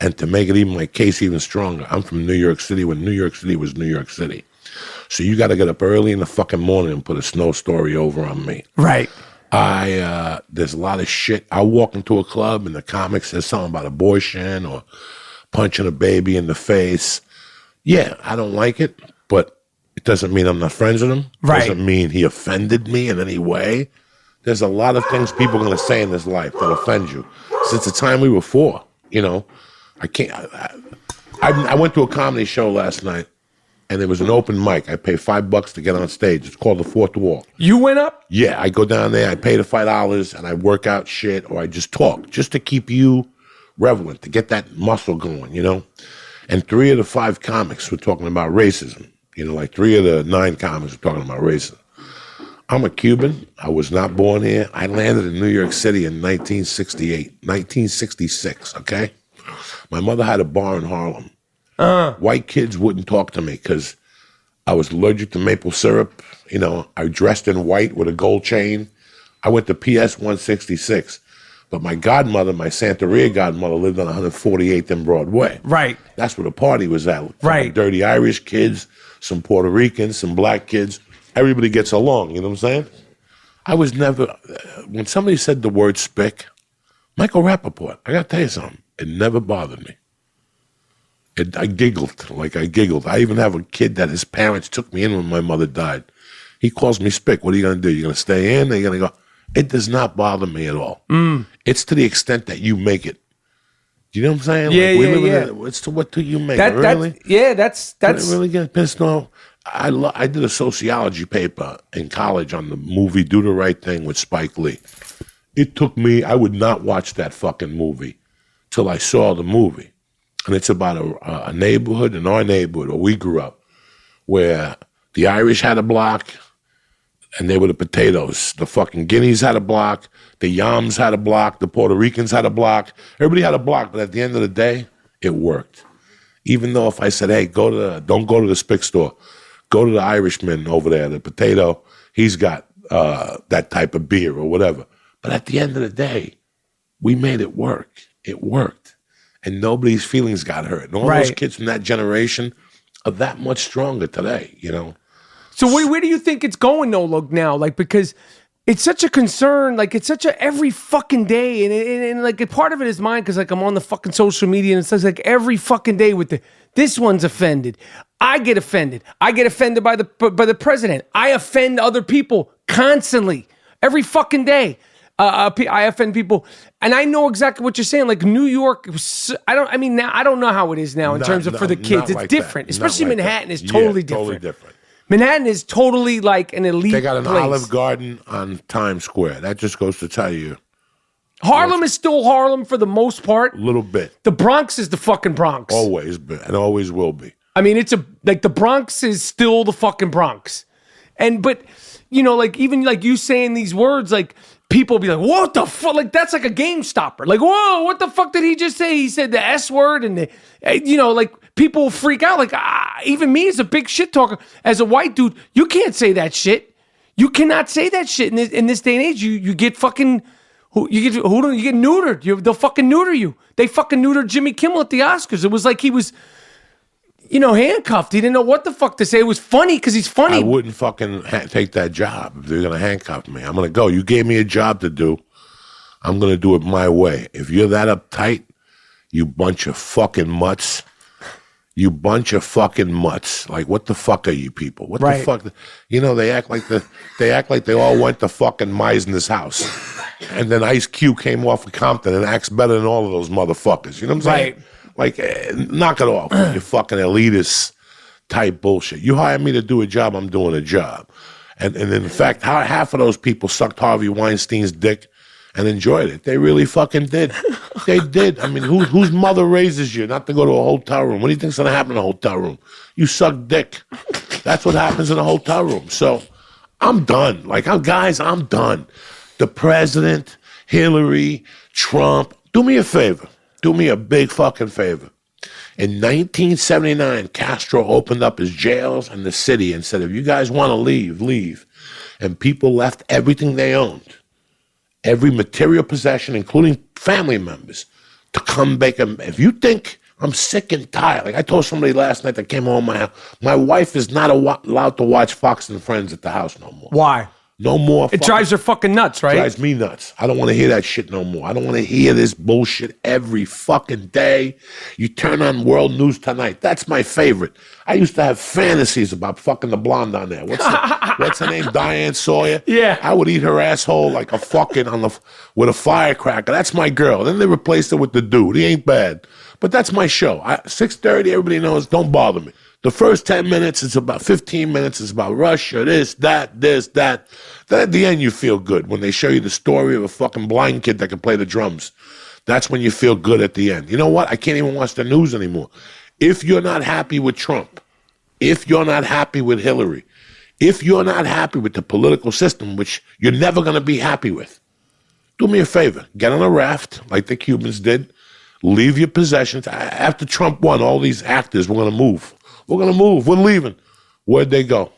And to make it even my case even stronger, I'm from New York City when New York City was New York City. So you got to get up early in the fucking morning and put a snow story over on me. Right. There's a lot of shit. I walk into a club and the comic says something about abortion or punching a baby in the face. Yeah, I don't like it, but it doesn't mean I'm not friends with him. Right. Doesn't mean he offended me in any way. There's a lot of things people are going to say in this life that offend you. Since the time we were 4, I can't. I went to a comedy show last night, and there was an open mic. I pay $5 to get on stage. It's called The Fourth Wall. You went up? Yeah, I go down there. I pay the $5, and I work out shit, or I just talk, just to keep you relevant, to get that muscle going, And 3 of the 5 comics were talking about racism. 3 of the 9 comics were talking about racism. I'm a Cuban. I was not born here. I landed in New York City in 1966, okay? My mother had a bar in Harlem. White kids wouldn't talk to me because I was allergic to maple syrup. I dressed in white with a gold chain. I went to PS 166. But my godmother, my Santeria godmother, lived on 148th and Broadway. Right. That's where the party was at. Right. Dirty Irish kids, some Puerto Ricans, some black kids. Everybody gets along, you know what I'm saying? I was never, when somebody said the word spick, Michael Rapaport, I got to tell you something. It never bothered me. I giggled. I even have a kid that his parents took me in when my mother died. He calls me spick. What are you going to do? You going to stay in? Or are you going to go? It does not bother me at all. It's to the extent that you make it. Do you know what I'm saying? Yeah, we yeah, live yeah. in a, it's to what do you make That, it, really? that's I really get pissed off. I did a sociology paper in college on the movie Do the Right Thing with Spike Lee. It took me, I would not watch that fucking movie till I saw the movie. And it's about a neighborhood, in our neighborhood where we grew up, where the Irish had a block, and they were the potatoes. The fucking Guineas had a block, the Yams had a block, the Puerto Ricans had a block. Everybody had a block, but at the end of the day, it worked. Even though if I said, hey, don't go to the Spick store, go to the Irishman over there, the potato, he's got that type of beer or whatever. But at the end of the day, we made it work. It worked. And nobody's feelings got hurt. And all those kids from that generation are that much stronger today, you know? So where do you think it's going though, look now? Like, because it's such a concern, like it's such a every fucking day. And like a part of it is mine because like I'm on the fucking social media and it says like every fucking day with this one's offended. I get offended. I get offended by the president. I offend other people constantly. Every fucking day. I offend people. And I know exactly what you're saying. Like New York, I don't know how it is now in terms of for the kids. It's like different. that. Especially Not like Manhattan that. is totally Yeah, different. Totally different. Manhattan is totally like an elite They got an place. Olive Garden on Times Square. That just goes to tell you Harlem is still Harlem for the most part. a little bit. The Bronx is the fucking Bronx. Always been and always will be. I mean, the Bronx is still the fucking Bronx. But you know, like even like you saying these words, like people be like, what the fuck? Like that's like a game stopper. Like, whoa, what the fuck did he just say? He said the S word and like people freak out. Like even me as a big shit talker, as a white dude, you can't say that shit. You cannot say that shit in this day and age. You get fucking you get neutered. They'll fucking neuter you. They fucking neutered Jimmy Kimmel at the Oscars. It was like he was, handcuffed. He didn't know what the fuck to say. It was funny because he's funny. I wouldn't fucking take that job if they're going to handcuff me. I'm going to go. You gave me a job to do. I'm going to do it my way. If you're that uptight, you bunch of fucking mutts. You bunch of fucking mutts. Like, what the fuck are you people? What the fuck? They act like they all went to fucking Meisner's house. And then Ice Cube came off of Compton and acts better than all of those motherfuckers. You know what I'm saying? Right. Like, knock it off with your fucking elitist type bullshit. You hire me to do a job, I'm doing a job. And in fact, half of those people sucked Harvey Weinstein's dick and enjoyed it. They really fucking did. They did. I mean, whose mother raises you not to go to a hotel room? What do you think's going to happen in a hotel room? You suck dick. That's what happens in a hotel room. So I'm done. Like, I'm done. The president, Hillary, Trump, do me a favor. Do me a big fucking favor. In 1979, Castro opened up his jails in the city and said, if you guys want to leave, leave. And people left everything they owned, every material possession, including family members, to come back. If you think I'm sick and tired, like I told somebody last night that came home my house, my wife is not allowed to watch Fox and Friends at the house no more. Why? No more. It drives her fucking nuts, right? Drives me nuts. I don't want to hear that shit no more. I don't want to hear this bullshit every fucking day. You turn on World News Tonight. That's my favorite. I used to have fantasies about fucking the blonde on there. What's her name? Diane Sawyer? Yeah. I would eat her asshole like a fucking with a firecracker. That's my girl. Then they replaced her with the dude. He ain't bad. But that's my show. 6:30, everybody knows, don't bother me. The first 10 minutes, it's about 15 minutes, it's about Russia, this, that. Then at the end, you feel good when they show you the story of a fucking blind kid that can play the drums. That's when you feel good at the end. You know what? I can't even watch the news anymore. If you're not happy with Trump, if you're not happy with Hillary, if you're not happy with the political system, which you're never going to be happy with, do me a favor. Get on a raft like the Cubans did. Leave your possessions. After Trump won, all these actors were going to move. We're going to move. We're leaving. Where'd they go?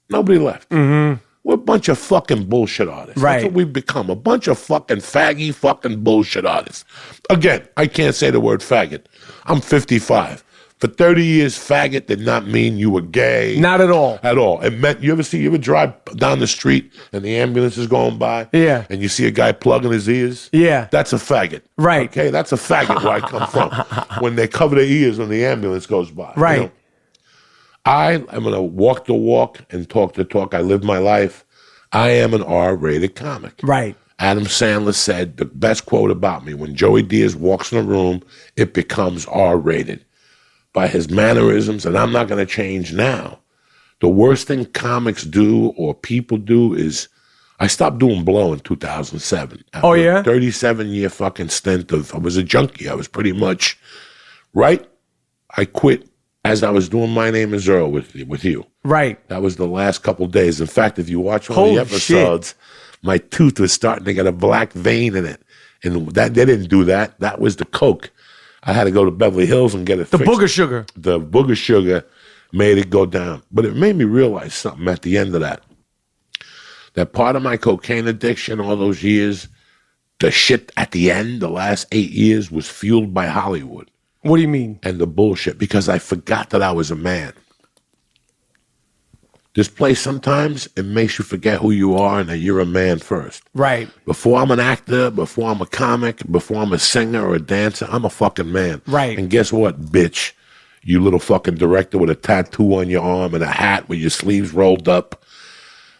Nobody left. Mm-hmm. We're a bunch of fucking bullshit artists. Right. That's what we've become. A bunch of fucking faggy fucking bullshit artists. Again, I can't say the word faggot. I'm 55. For 30 years, faggot did not mean you were gay. Not at all. At all. It meant, you ever drive down the street and the ambulance is going by? Yeah. And you see a guy plugging his ears? Yeah. That's a faggot. Right. Okay? That's a faggot where I come from. When they cover their ears when the ambulance goes by. Right. You know? I am going to walk the walk and talk the talk. I live my life. I am an R-rated comic. Right. Adam Sandler said the best quote about me, when Joey Diaz walks in a room, it becomes R-rated by his mannerisms, and I'm not going to change now. The worst thing comics do or people do is, I stopped doing blow in 2007. After Oh, yeah? a 37-year fucking stint I was a junkie. I was pretty much, right? I quit as I was doing My Name is Earl with you. Right. That was the last couple days. In fact, if you watch one Holy of the episodes, my tooth was starting to get a black vein in it. And that they didn't do that. That was the coke. I had to go to Beverly Hills and get it The fixed. booger sugar. The booger sugar made it go down. But it made me realize something at the end of that. That part of my cocaine addiction all those years, the shit at the end, the last 8 years, was fueled by Hollywood. What do you mean? And the bullshit, because I forgot that I was a man. This place, sometimes it makes you forget who you are and that you're a man first. Right. Before I'm an actor, before I'm a comic, before I'm a singer or a dancer, I'm a fucking man. Right. And guess what, bitch? You little fucking director with a tattoo on your arm and a hat with your sleeves rolled up.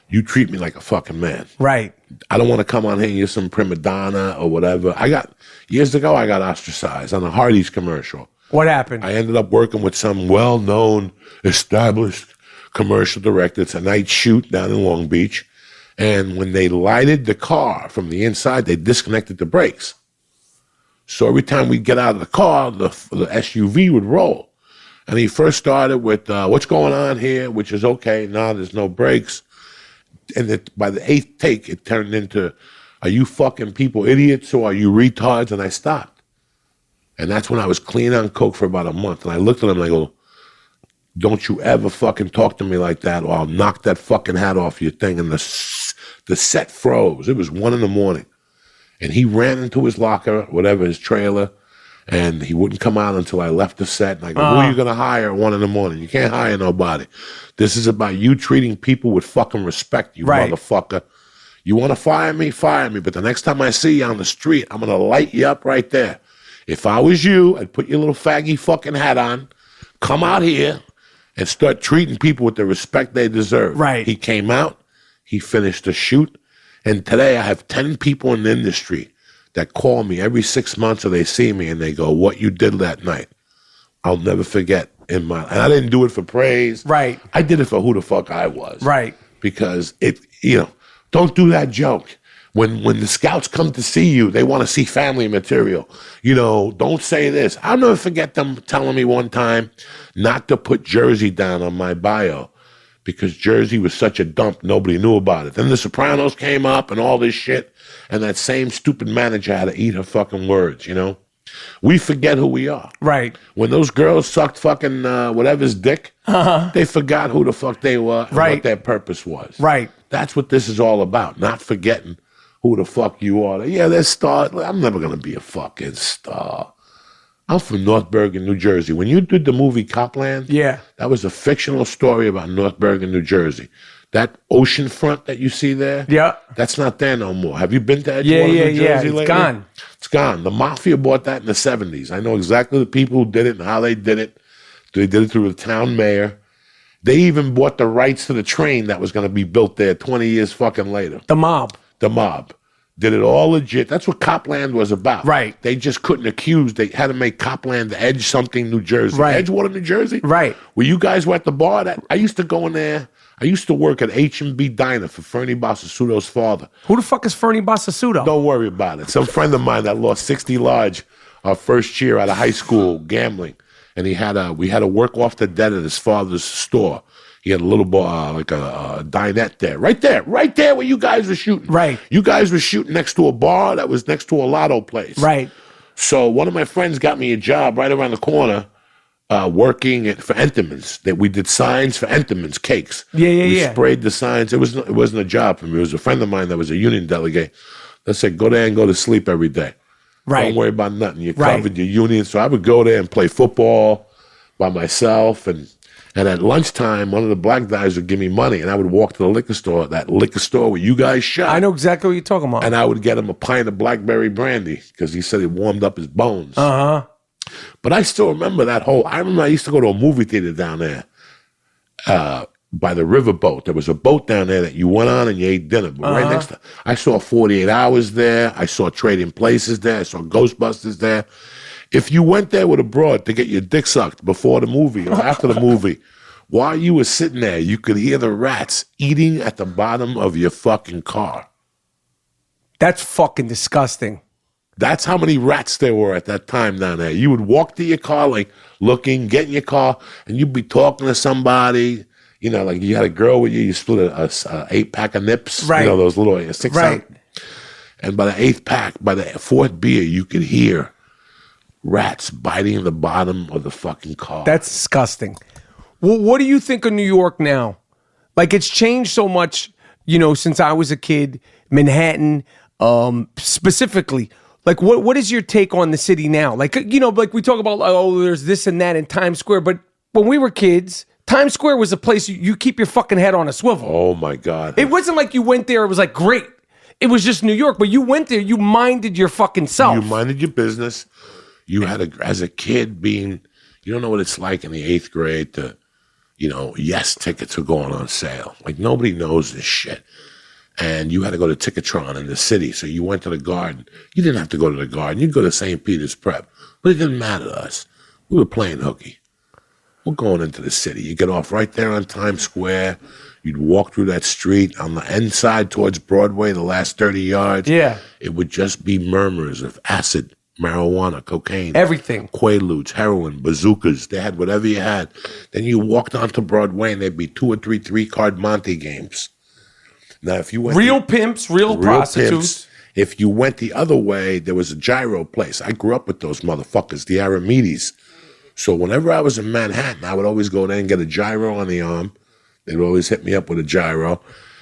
You treat me like a fucking man. Right. I don't want to come on here and you're some prima donna or whatever. Years ago, I got ostracized on a Hardee's commercial. What happened? I ended up working with some well-known, established commercial director. It's a night shoot down in Long Beach. And when they lighted the car from the inside, they disconnected the brakes. So every time we get out of the car, the SUV would roll. And he first started with, what's going on here? Which is okay. No, there's no brakes. And by the 8th take, it turned into, are you fucking people idiots or are you retards? And I stopped. And that's when I was clean on coke for about a month. And I looked at him and I go, don't you ever fucking talk to me like that or I'll knock that fucking hat off your thing. And the set froze. It was 1 a.m. And he ran into his locker, whatever, his trailer, and he wouldn't come out until I left the set. And I go, who are you going to hire at 1 a.m? You can't hire nobody. This is about you treating people with fucking respect, you motherfucker. You want to fire me? Fire me. But the next time I see you on the street, I'm going to light you up right there. If I was you, I'd put your little faggy fucking hat on, come out here, and start treating people with the respect they deserve. Right. He came out, he finished the shoot, and today I have 10 people in the industry that call me every 6 months or they see me and they go, what you did that night, I'll never forget in my life. And I didn't do it for praise. Right. I did it for who the fuck I was. Right. Because don't do that joke. When the scouts come to see you, they want to see family material. Don't say this. I'll never forget them telling me one time not to put Jersey down on my bio because Jersey was such a dump, nobody knew about it. Then The Sopranos came up and all this shit, and that same stupid manager had to eat her fucking words, We forget who we are. Right. When those girls sucked fucking whatever's dick, they forgot who the fuck they were and what their purpose was. Right. That's what this is all about, not forgetting who the fuck you are. Yeah, they're stars. I'm never going to be a fucking star. I'm from North Bergen, New Jersey. When you did the movie Copland, that was a fictional story about North Bergen, New Jersey. That ocean front that you see there, that's not there no more. Have you been to Edgewater, New Jersey lately? It's gone. It's gone. The Mafia bought that in the 70s. I know exactly the people who did it and how they did it. They did it through the town mayor. They even bought the rights to the train that was going to be built there 20 years fucking later. The mob. The mob. Did it all legit. That's what Copland was about. Right. They just couldn't accuse. They had to make Copland Edge something, New Jersey. Right. Edgewater, New Jersey? Right. Where you guys were at the bar? I used to go in there. I used to work at H&B Diner for Fernie Bassasuto's father. Who the fuck is Fernie Bassasuto? Don't worry about it. Some friend of mine that lost 60 large our first year out of high school gambling. And we had to work off the debt at his father's store. He had a little bar, like a dinette there. Right there where you guys were shooting. Right. You guys were shooting next to a bar that was next to a lotto place. Right. So one of my friends got me a job right around the corner working for Entenmann's. That we did signs for Entenmann's cakes. We sprayed the signs. It wasn't a job for me. It was a friend of mine that was a union delegate that said, go there and go to sleep every day. Right. Don't worry about nothing. You covered your union. So I would go there and play football by myself. And at lunchtime, one of the black guys would give me money, and I would walk to the liquor store, that liquor store where you guys shot. I know exactly what you're talking about. And I would get him a pint of blackberry brandy because he said it warmed up his bones. But I still remember I remember I used to go to a movie theater down there by the riverboat. There was a boat down there that you went on and you ate dinner. But right next to, I saw 48 Hours there. I saw Trading Places there. I saw Ghostbusters there. If you went there with a broad to get your dick sucked before the movie or after the movie, while you were sitting there, you could hear the rats eating at the bottom of your fucking car. That's fucking disgusting. That's how many rats there were at that time down there. You would walk to your car, like looking, get in your car, and you'd be talking to somebody. You know, like you had a girl with you, you split a 8-pack of nips. Right. You know, those little 6 Right. out. And by the 8th pack, by the 4th beer, you could hear rats biting the bottom of the fucking car. That's disgusting. Well, what do you think of New York now? Like, it's changed so much, you know, since I was a kid. Manhattan, specifically. Like, what is your take on the city now? Like, you know, like we talk about, oh, there's this and that in Times Square. But when we were kids, Times Square was a place you keep your fucking head on a swivel. Oh, my God. It wasn't like you went there, it was like, great. It was just New York. But you went there, you minded your fucking self. You minded your business. You had, as a kid, you don't know what it's like in the 8th grade to, you know, yes, tickets are going on sale. Like, nobody knows this shit. And you had to go to Ticketron in the city. So you went to the Garden. You didn't have to go to the Garden. You'd go to St. Peter's Prep. But it didn't matter to us. We were playing hooky. We're going into the city. You get off right there on Times Square. You'd walk through that street on the end side towards Broadway, the last 30 yards. Yeah. It would just be murmurs of acid, marijuana, cocaine. Everything. Quaaludes, heroin, bazookas. They had whatever you had. Then you walked onto Broadway and there'd be 2 or 3 3-card Monte games. Now, if you went Real pimps, real prostitutes. Pimps, if you went the other way, there was a gyro place. I grew up with those motherfuckers, the Aramides. So whenever I was in Manhattan, I would always go there and get a gyro on the arm. They'd always hit me up with a gyro.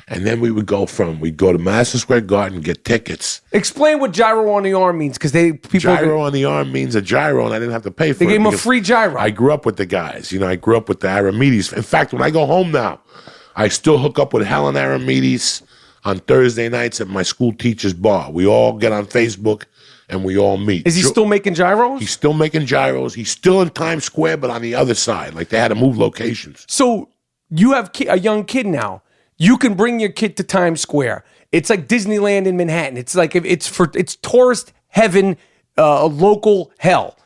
And then we'd go to Madison Square Garden, get tickets. Explain what gyro on the arm means, because Gyro on the arm means a gyro, and I didn't have to pay for it. They gave him a free gyro. I grew up with the guys. You know, I grew up with the Aramides. In fact, when I go home now, I still hook up with Helen Aramides on Thursday nights at my school teacher's bar. We all get on Facebook and we all meet. Is he still making gyros? He's still making gyros. He's still in Times Square, but on the other side. Like, they had to move locations. So you have a young kid now. You can bring your kid to Times Square. It's like Disneyland in Manhattan. It's like it's tourist heaven, local hell.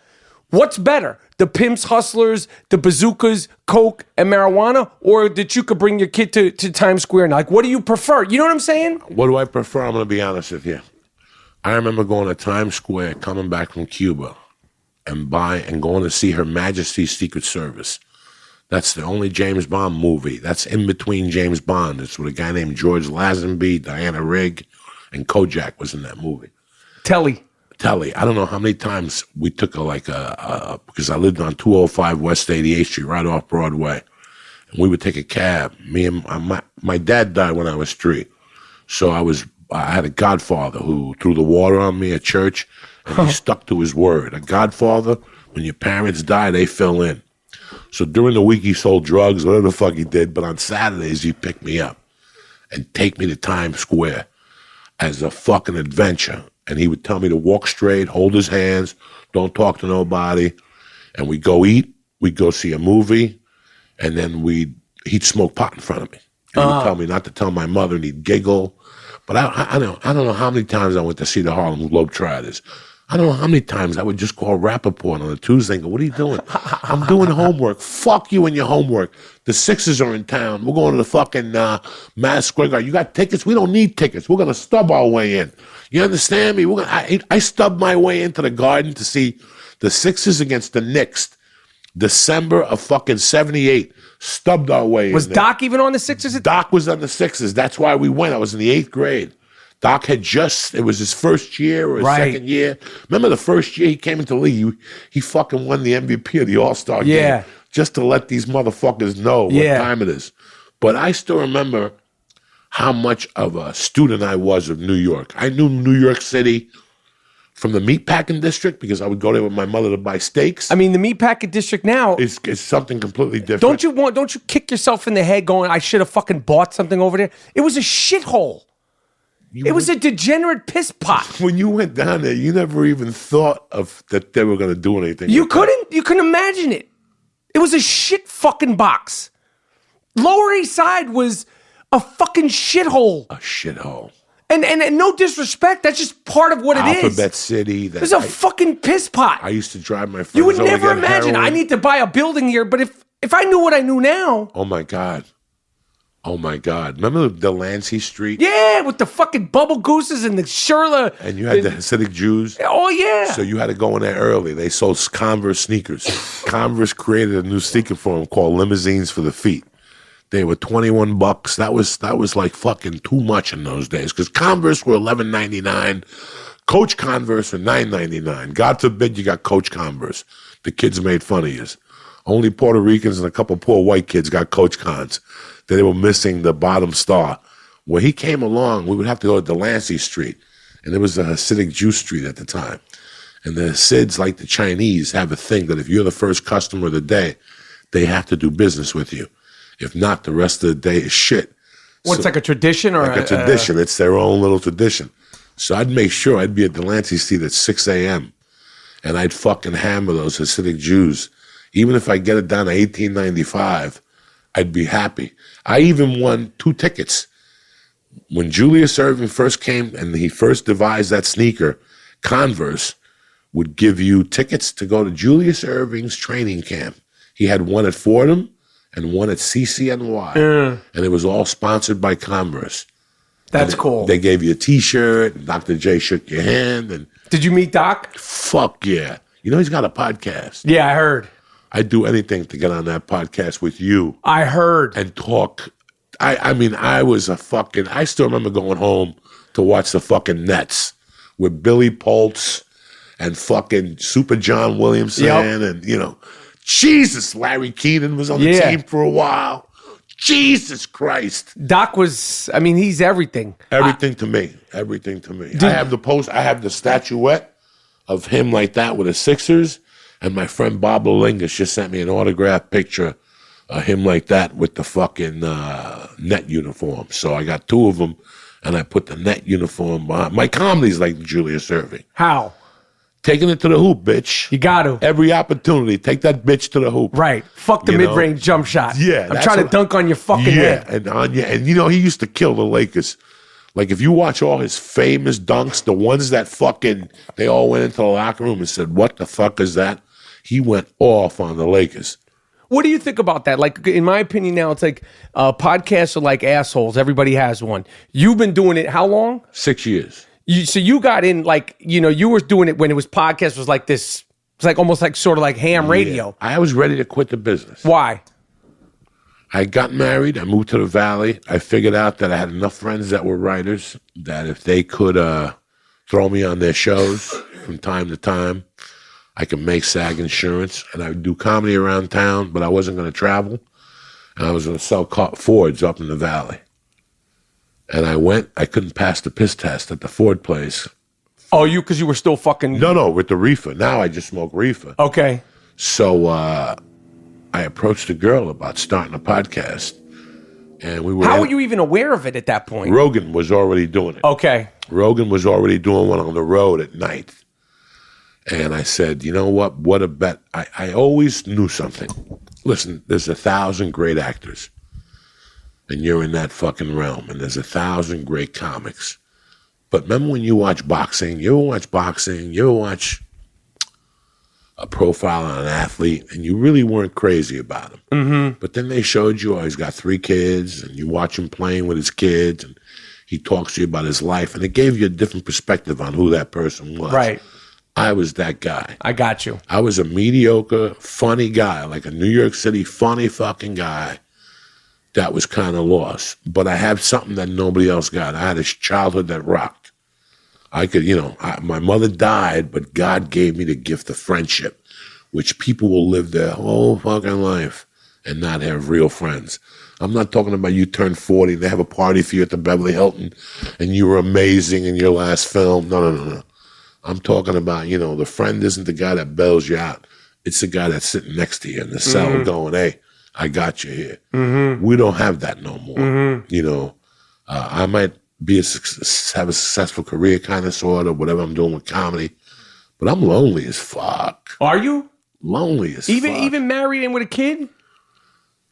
What's better? The pimps, hustlers, the bazookas, coke, and marijuana, or that you could bring your kid to Times Square now? Like, what do you prefer? You know what I'm saying? What do I prefer? I'm going to be honest with you. I remember going to Times Square, coming back from Cuba, and going to see Her Majesty's Secret Service. That's the only James Bond movie. That's in between James Bond. It's with a guy named George Lazenby, Diana Rigg, and Kojak was in that movie. Telly. I don't know how many times we took because I lived on 205 West 88th Street, right off Broadway. And we would take a cab. Me and my dad died when I was 3. So I had a godfather who threw the water on me at church, and he stuck to his word. A godfather, when your parents die, they fill in. So during the week, he sold drugs, whatever the fuck he did. But on Saturdays, he'd pick me up and take me to Times Square as a fucking adventure. And he would tell me to walk straight, hold his hands, don't talk to nobody. And we'd go eat, we'd go see a movie, and then he'd smoke pot in front of me. And he'd tell me not to tell my mother, and he'd giggle. But I don't know how many times I went to see the Harlem Globetrotters. I don't know how many times I would just call Rapaport on a Tuesday and go, what are you doing? I'm doing homework. Fuck you and your homework. The Sixers are in town. We're going to the fucking Madison Square Garden. You got tickets? We don't need tickets. We're going to stub our way in. You understand me? I stubbed my way into the Garden to see the Sixers against the Knicks. December of fucking 78. Stubbed our way in. Was Doc even on the Sixers? Doc was on the Sixers. That's why we went. I was in the 8th grade. Doc it was his first year or his second year. Remember the first year he came into the league, he fucking won the MVP of the All-Star game just to let these motherfuckers know what time it is. But I still remember how much of a student I was of New York. I knew New York City from the meatpacking district because I would go there with my mother to buy steaks. I mean, the meatpacking district now is something completely different. Don't you kick yourself in the head going, I should have fucking bought something over there? It was a shithole. It was a degenerate piss pot. When you went down there, you never even thought of that they were going to do anything. You couldn't imagine it. It was a shit fucking box. Lower East Side was a fucking shithole. A shithole. And no disrespect, that's just part of what it is. Alphabet City. It was a fucking piss pot. I used to drive my friends. You would over to never get imagine, heroin. I need to buy a building here, but if I knew what I knew now. Oh my God. Remember the Delancey Street? Yeah, with the fucking bubble gooses and the Sherla. And you had the Hasidic Jews. Oh, yeah. So you had to go in there early. They sold Converse sneakers. Converse created a new sneaker for them called Limousines for the Feet. They were $21. That was like fucking too much in those days because Converse were $11.99. Coach Converse were $9.99. God forbid you got Coach Converse. The kids made fun of you. Only Puerto Ricans and a couple poor white kids got Coach Cons. They were missing the bottom star. When he came along, we would have to go to Delancey Street, and there was a Hasidic Jew street at the time. And the Hasids, like the Chinese, have a thing that if you're the first customer of the day, they have to do business with you. If not, the rest of the day is shit. What's like a tradition or like a tradition? It's their own little tradition. So I'd make sure I'd be at Delancey Street at 6 a.m. and I'd fucking hammer those Hasidic Jews. Even if I get it down to $18.95, I'd be happy. I even won 2 tickets. When Julius Erving first came and he first devised that sneaker, Converse would give you tickets to go to Julius Erving's training camp. He had one at Fordham and one at CCNY, and it was all sponsored by Converse. That's cool. They gave you a T-shirt, and Dr. J shook your hand. And Did you meet Doc? fuck yeah. You know, he's got a podcast. Yeah, I heard. I'd do anything to get on that podcast with you I heard. and talk. I mean, I still remember going home to watch the fucking Nets with Billy Pultz and fucking Super John Williamson and, Jesus, Larry Keenan was on the team for a while. Jesus Christ. Doc was, he's everything. Everything to me. I have the statuette of him like that with the Sixers, and my friend Bob Lalingas just sent me an autographed picture of him like that with the fucking net uniform. So I got 2 of them, and I put the net uniform behind. My comedy's like Julius Erving. How? Taking it to the hoop, bitch. You got to. Every opportunity, take that bitch to the hoop. Right. Fuck the mid-range jump shot. Yeah. I'm trying to dunk on your fucking head. And he used to kill the Lakers. Like, if you watch all his famous dunks, the ones that they all went into the locker room and said, what the fuck is that? He went off on the Lakers. What do you think about that? Like, in my opinion now, it's like podcasts are like assholes. Everybody has one. You've been doing it how long? 6 years. So you got in, like, you were doing it when it was podcast was like this. It's like almost like sort of like ham radio. I was ready to quit the business. Why? I got married. I moved to the Valley. I figured out that I had enough friends that were writers that if they could throw me on their shows from time to time, I could make SAG insurance. And I would do comedy around town, but I wasn't going to travel. And I was going to sell Fords up in the Valley. And I couldn't pass the piss test at the Ford place. Oh, because you were still fucking... No, with the reefer. Now I just smoke reefer. Okay. So I approached a girl about starting a podcast. And we were... How were you even aware of it at that point? Rogan was already doing it. Okay. Rogan was already doing one on the road at night. And I said, you know what? What a bet. I always knew something. Listen, there's 1,000 great actors. And you're in that fucking realm. And there's 1,000 great comics. But remember when you watch boxing, you ever watch a profile on an athlete, and you really weren't crazy about him. Mm-hmm. But then they showed you, he's got 3 kids, and you watch him playing with his kids, and he talks to you about his life, and it gave you a different perspective on who that person was. Right. I was that guy. I got you. I was a mediocre, funny guy, like a New York City funny fucking guy that was kind of lost. But I have something that nobody else got. I had a childhood that rocked. I could, my mother died, but God gave me the gift of friendship, which people will live their whole fucking life and not have real friends. I'm not talking about you turn 40 and they have a party for you at the Beverly Hilton and you were amazing in your last film. No. I'm talking about, the friend isn't the guy that bails you out. It's the guy that's sitting next to you in the cell going, hey, I got you here. Mm-hmm. We don't have that no more. Mm-hmm. I might have a successful career kind of sort of, whatever I'm doing with comedy, but I'm lonely as fuck. Are you? Lonely as fuck. Even married and with a kid?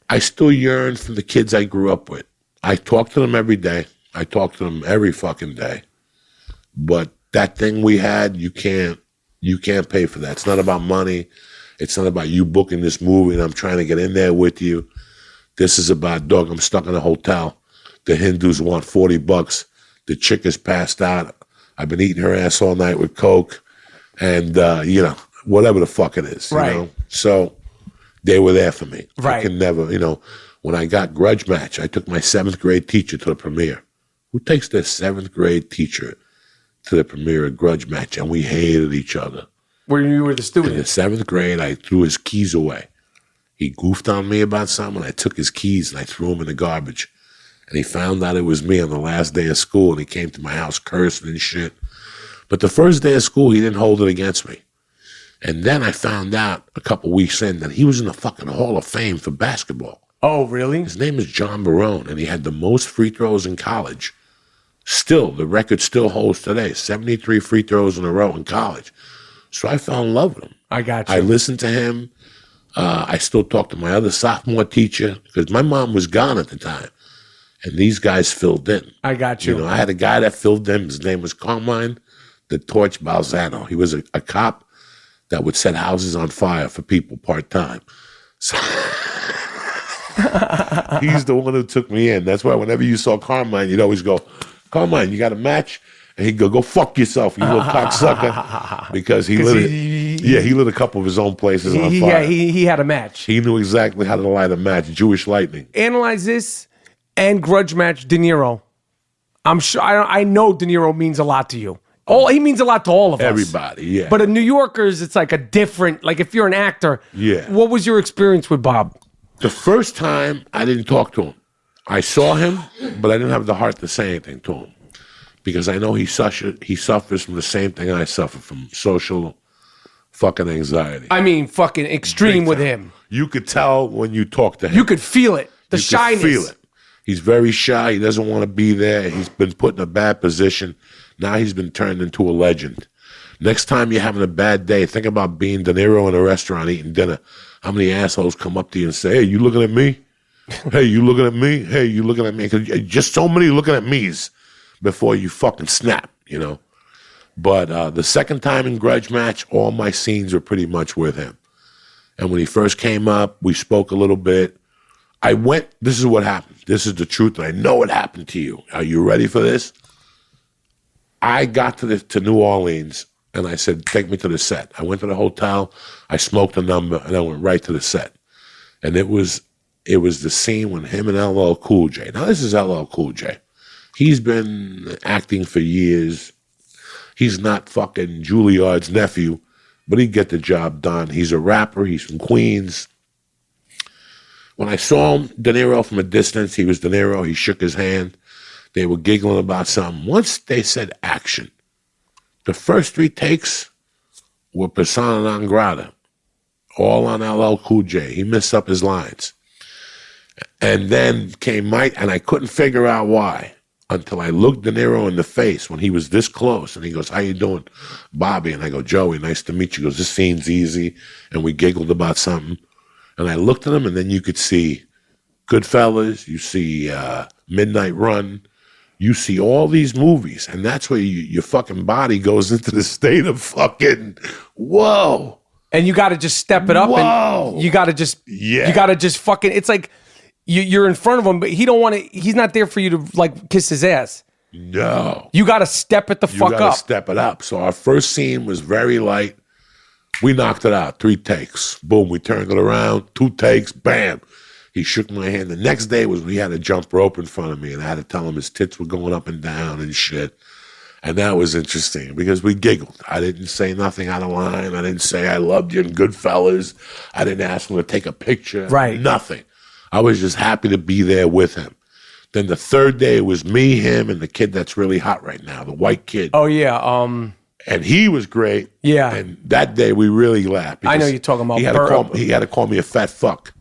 I still yearn for the kids I grew up with. I talk to them every day. I talk to them every fucking day. But that thing we had, you can't pay for that. It's not about money. It's not about you booking this movie and I'm trying to get in there with you. This is about, dog, I'm stuck in a hotel. The Hindus want $40. The chick is passed out. I've been eating her ass all night with Coke. And, whatever the fuck it is. Right. You know? So they were there for me. Right. I can never, when I got Grudge Match, I took my 7th grade teacher to the premiere. Who takes their 7th grade teacher to the premiere of Grudge Match? And we hated each other. When you were the student? In the 7th grade, I threw his keys away. He goofed on me about something. I took his keys and I threw them in the garbage. And he found out it was me on the last day of school, and he came to my house cursing and shit. But the first day of school, he didn't hold it against me. And then I found out a couple weeks in that he was in the fucking Hall of Fame for basketball. Oh, really? His name is John Barone, and he had the most free throws in college. Still, the record still holds today, 73 free throws in a row in college. So I fell in love with him. I got you. I listened to him. I still talk to my other sophomore teacher because my mom was gone at the time. And these guys filled in. I got you. I had a guy that filled in. His name was Carmine the Torch Balzano. He was a cop that would set houses on fire for people part-time. So he's the one who took me in. That's why whenever you saw Carmine, you'd always go, Carmine, you got a match? And he'd go fuck yourself, you little cocksucker. Because he lit a couple of his own places on fire. Yeah, he had a match. He knew exactly how to light a match, Jewish lightning. Analyze this and Grudge Match De Niro. I'm sure, I know De Niro means a lot to you. He means a lot to all of us. Everybody, yeah. But in New Yorkers, it's like a different, like if you're an actor, yeah. What was your experience with Bob? The first time, I didn't talk to him. I saw him, but I didn't have the heart to say anything to him. Because I know he suffers from the same thing I suffer from, social fucking anxiety. I mean, fucking extreme with him. You could tell when you talk to him. You could feel it. The shyness. You could feel it. He's very shy. He doesn't want to be there. He's been put in a bad position. Now he's been turned into a legend. Next time you're having a bad day, think about being De Niro in a restaurant eating dinner. How many assholes come up to you and say, hey, you looking at me? Hey, you looking at me? Hey, you looking at me? 'Cause just so many looking at me's before you fucking snap, But the second time in Grudge Match, all my scenes were pretty much with him. And when he first came up, we spoke a little bit. This is what happened. This is the truth, and I know it happened to you. Are you ready for this? I got to New Orleans, and I said, take me to the set. I went to the hotel, I smoked a number, and I went right to the set. And it was the scene when him and LL Cool J. Now, this is LL Cool J. He's been acting for years. He's not fucking Juilliard's nephew, but he'd get the job done. He's a rapper. He's from Queens. When I saw him, De Niro from a distance, he was De Niro. He shook his hand. They were giggling about something. Once they said action, the first 3 takes were persona non grata, all on LL Cool J. He messed up his lines. And then came Mike, and I couldn't figure out why until I looked De Niro in the face when he was this close. And he goes, how you doing, Bobby? And I go, Joey, nice to meet you. He goes, this scene's easy. And we giggled about something. And I looked at him, and then you could see Goodfellas, you see Midnight Run, you see all these movies, and that's where your fucking body goes into the state of fucking, whoa. And you got to just step it up. Whoa. And you got to just, you got to just fucking, it's like you're in front of him, but he don't want to, he's not there for you to like kiss his ass. No. You got to step it the fuck You up. got to step it up. So our first scene was very light. We knocked it out, 3 takes. Boom, we turned it around, 2 takes, bam. He shook my hand. The next day was when he had a jump rope in front of me, and I had to tell him his tits were going up and down and shit. And that was interesting because we giggled. I didn't say nothing out of line. I didn't say I loved you in Goodfellas. I didn't ask him to take a picture. Right. Nothing. I was just happy to be there with him. Then the third day it was me, him, and the kid that's really hot right now, the white kid. Oh, yeah. And he was great. Yeah. And that day we really laughed. I know you're talking about he had to call me a fat fuck.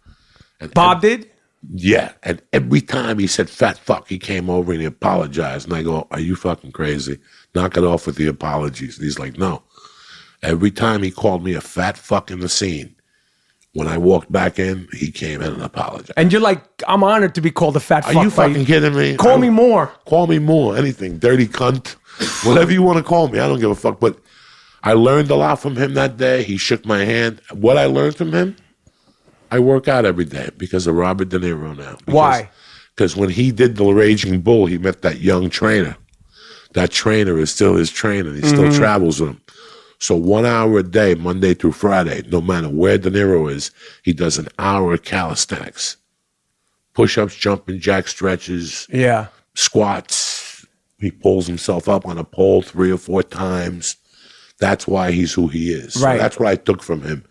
Bob did? Yeah. And every time he said fat fuck, he came over and he apologized. And I go, are you fucking crazy? Knock it off with the apologies. And he's like, no. Every time he called me a fat fuck in the scene, When I walked back in, he came in and apologized. And you're like, I'm honored to be called a fat fuck. Are you fucking kidding me? Call me more. Call me more. Anything. Dirty cunt. Whatever you want to call me. I don't give a fuck. But I learned a lot from him that day. He shook my hand. What I learned from him, I work out every day because of Robert De Niro now. Why? Because when he did The Raging Bull, he met that young trainer. That trainer is still his trainer. He still travels with him. So 1 hour a day, Monday through Friday, no matter where De Niro is, he does an hour of calisthenics. Push-ups, jumping jack stretches, squats. He pulls himself up on a pole 3 or 4 times. That's why he's who he is. Right. So that's what I took from him,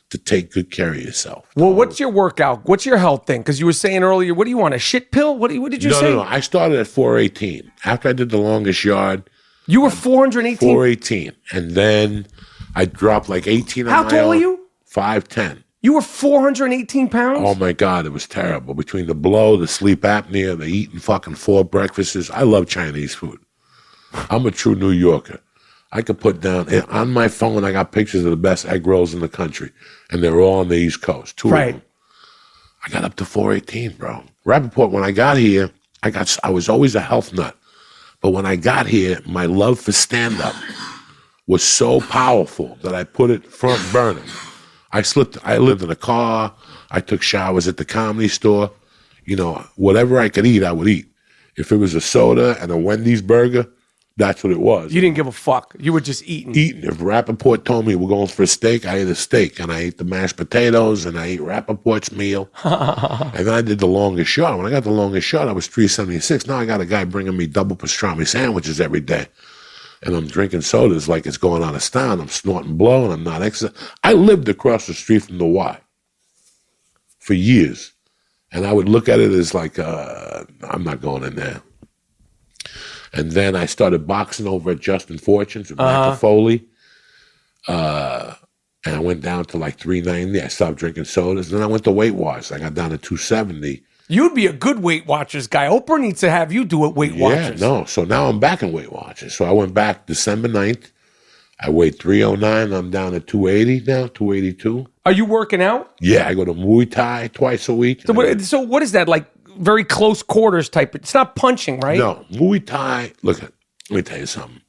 to take good care of yourself. Well, what's your workout? What's your health thing? Because you were saying earlier, what do you want, a shit pill? What did you say? No. I started at 418. After I did the longest yard, you were 418? 418. And then I dropped like 18 on How my tall own. are you? 5'10". You were 418 pounds? Oh, my God, it was terrible. Between the blow, the sleep apnea, the eating fucking 4 breakfasts. I love Chinese food. I'm a true New Yorker. I could put down, on my phone, I got pictures of the best egg rolls in the country, and they're all on the East Coast, 2 of them. I got up to 418, bro. Rapaport, when I got here, I was always a health nut. But when I got here, my love for stand-up was so powerful that I put it front burner. I lived in a car. I took showers at the Comedy Store. You know, whatever I could eat, I would eat. If it was a soda and a Wendy's burger, that's what it was. You didn't give a fuck. You were just eating. If Rapaport told me we're going for a steak, I ate a steak. And I ate the mashed potatoes, and I ate Rapaport's meal. And then I did the longest shot. When I got the longest shot, I was 376. Now I got a guy bringing me double pastrami sandwiches every day. And I'm drinking sodas like it's going out of style. I'm snorting blow, and I'm not exercising. I lived across the street from the Y for years. And I would look at it as like, I'm not going in there. And then I started boxing over at Justin Fortune's with Michael Foley. And I went down to like 390. I stopped drinking sodas. Then I went to Weight Watchers. I got down to 270. You'd be a good Weight Watchers guy. Oprah needs to have you do it, Weight Watchers. Yeah, no. So now I'm back in Weight Watchers. So I went back December 9th. I weighed 309. I'm down to 280 now, 282. Are you working out? Yeah, I go to Muay Thai twice a week. So what is that, like very close quarters type? It's not punching, right? No, Muay Thai, let me tell you something.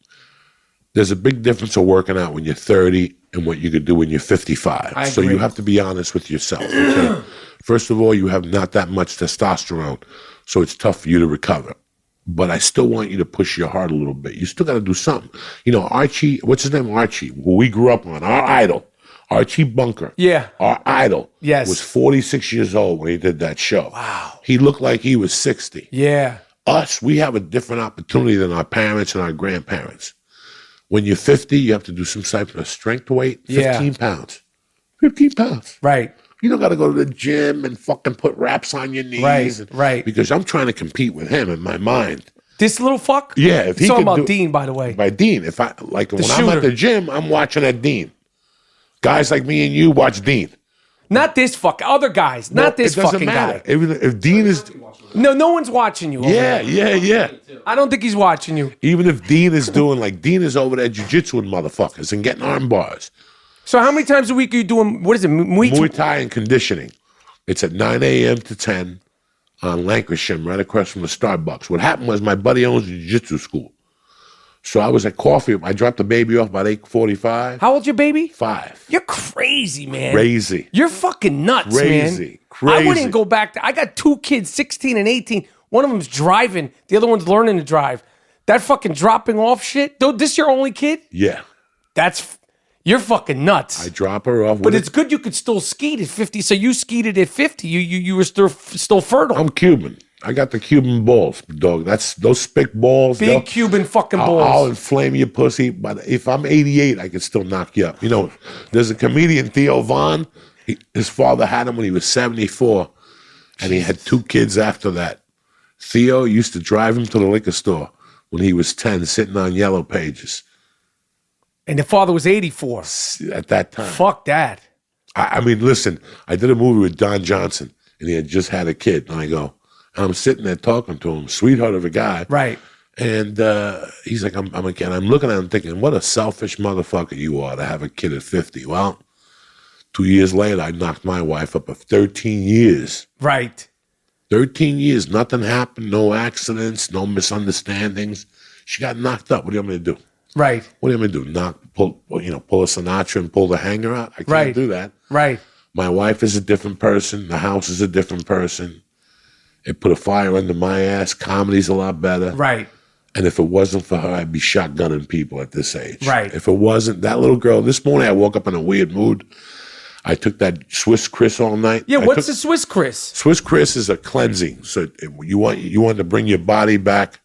There's a big difference of working out when you're 30 and what you could do when you're 55. So you have to be honest with yourself. Okay? First of all, you have not that much testosterone, so it's tough for you to recover. But I still want you to push your heart a little bit. You still got to do something. You know, Archie, what's his name? Archie, who we grew up on, our idol. Archie Bunker. Yeah. Our idol. Yes. Was 46 years old when he did that show. Wow. He looked like he was 60. Yeah. Us, we have a different opportunity than our parents and our grandparents. When you're 50, you have to do some type of strength weight, 15 pounds. 15 pounds. Right. You don't got to go to the gym and fucking put wraps on your knees. Right. Because I'm trying to compete with him in my mind. This little fuck? Yeah. If he talking could about Dean, by the way. By Dean. If I like when shooter. I'm at the gym, I'm watching at Dean. Guys like me and you watch Dean. Not this fuck. Other guys. Not this fucking guy. Even if Dean is. No one's watching you. Yeah. I don't think he's watching you. Even if Dean is doing like Dean is over there jiu-jitsuing motherfuckers and getting arm bars. So how many times a week are you doing, what is it, Muay Thai and conditioning. It's at 9 a.m. to 10 on Lancashire, right across from the Starbucks. What happened was my buddy owns a jiu-jitsu school. So I was at coffee. I dropped the baby off about 8:45. How old's your baby? 5. You're crazy, man. Crazy. You're fucking nuts, man. Crazy. I wouldn't go back to, I got 2 kids, 16 and 18. One of them's driving. The other one's learning to drive. That fucking dropping off shit. This your only kid? Yeah. You're fucking nuts. I drop her off. But it's good you could still skeet at 50. So you skeeted at 50. You were still fertile. I'm Cuban. I got the Cuban balls, dog. That's those spick balls. Big Cuban fucking balls. I'll inflame your pussy. But if I'm 88, I can still knock you up. You know, there's a comedian, Theo Von. His father had him when he was 74. And he had 2 kids after that. Theo used to drive him to the liquor store when he was 10, sitting on Yellow Pages. And the father was 84. At that time. Fuck that. I mean, listen, I did a movie with Don Johnson, and he had just had a kid. And I go, I'm sitting there talking to him, sweetheart of a guy. Right. And he's like, I'm a kid. I'm looking at him thinking, what a selfish motherfucker you are to have a kid at 50. Well, 2 years later, I knocked my wife up of 13 years. Right. 13 years, nothing happened, no accidents, no misunderstandings. She got knocked up. What do you want me to do? Right. What do you want me to do? Pull a Sinatra and pull the hanger out? I can't do that. Right. My wife is a different person. The house is a different person. It put a fire under my ass. Comedy's a lot better. Right. And if it wasn't for her, I'd be shotgunning people at this age. Right. If it wasn't, that little girl, this morning I woke up in a weird mood. I took that Swiss Chris all night. Yeah, what's the Swiss Chris? Swiss Chris is a cleansing. So you want to bring your body back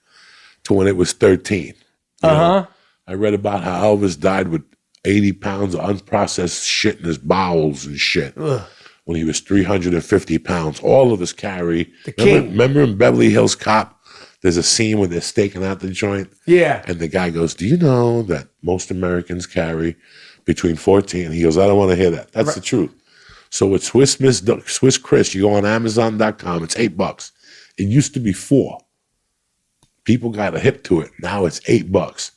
to when it was 13. Uh-huh. I read about how Elvis died with 80 pounds of unprocessed shit in his bowels and shit. Ugh. When he was 350 pounds. All of us carry. Remember in Beverly Hills Cop, there's a scene where they're staking out the joint? Yeah. And the guy goes, do you know that most Americans carry between 14? And he goes, I don't want to hear that. That's the truth. So with Swiss Chris, you go on Amazon.com, it's $8. It used to be $4. People got a hip to it. Now it's $8.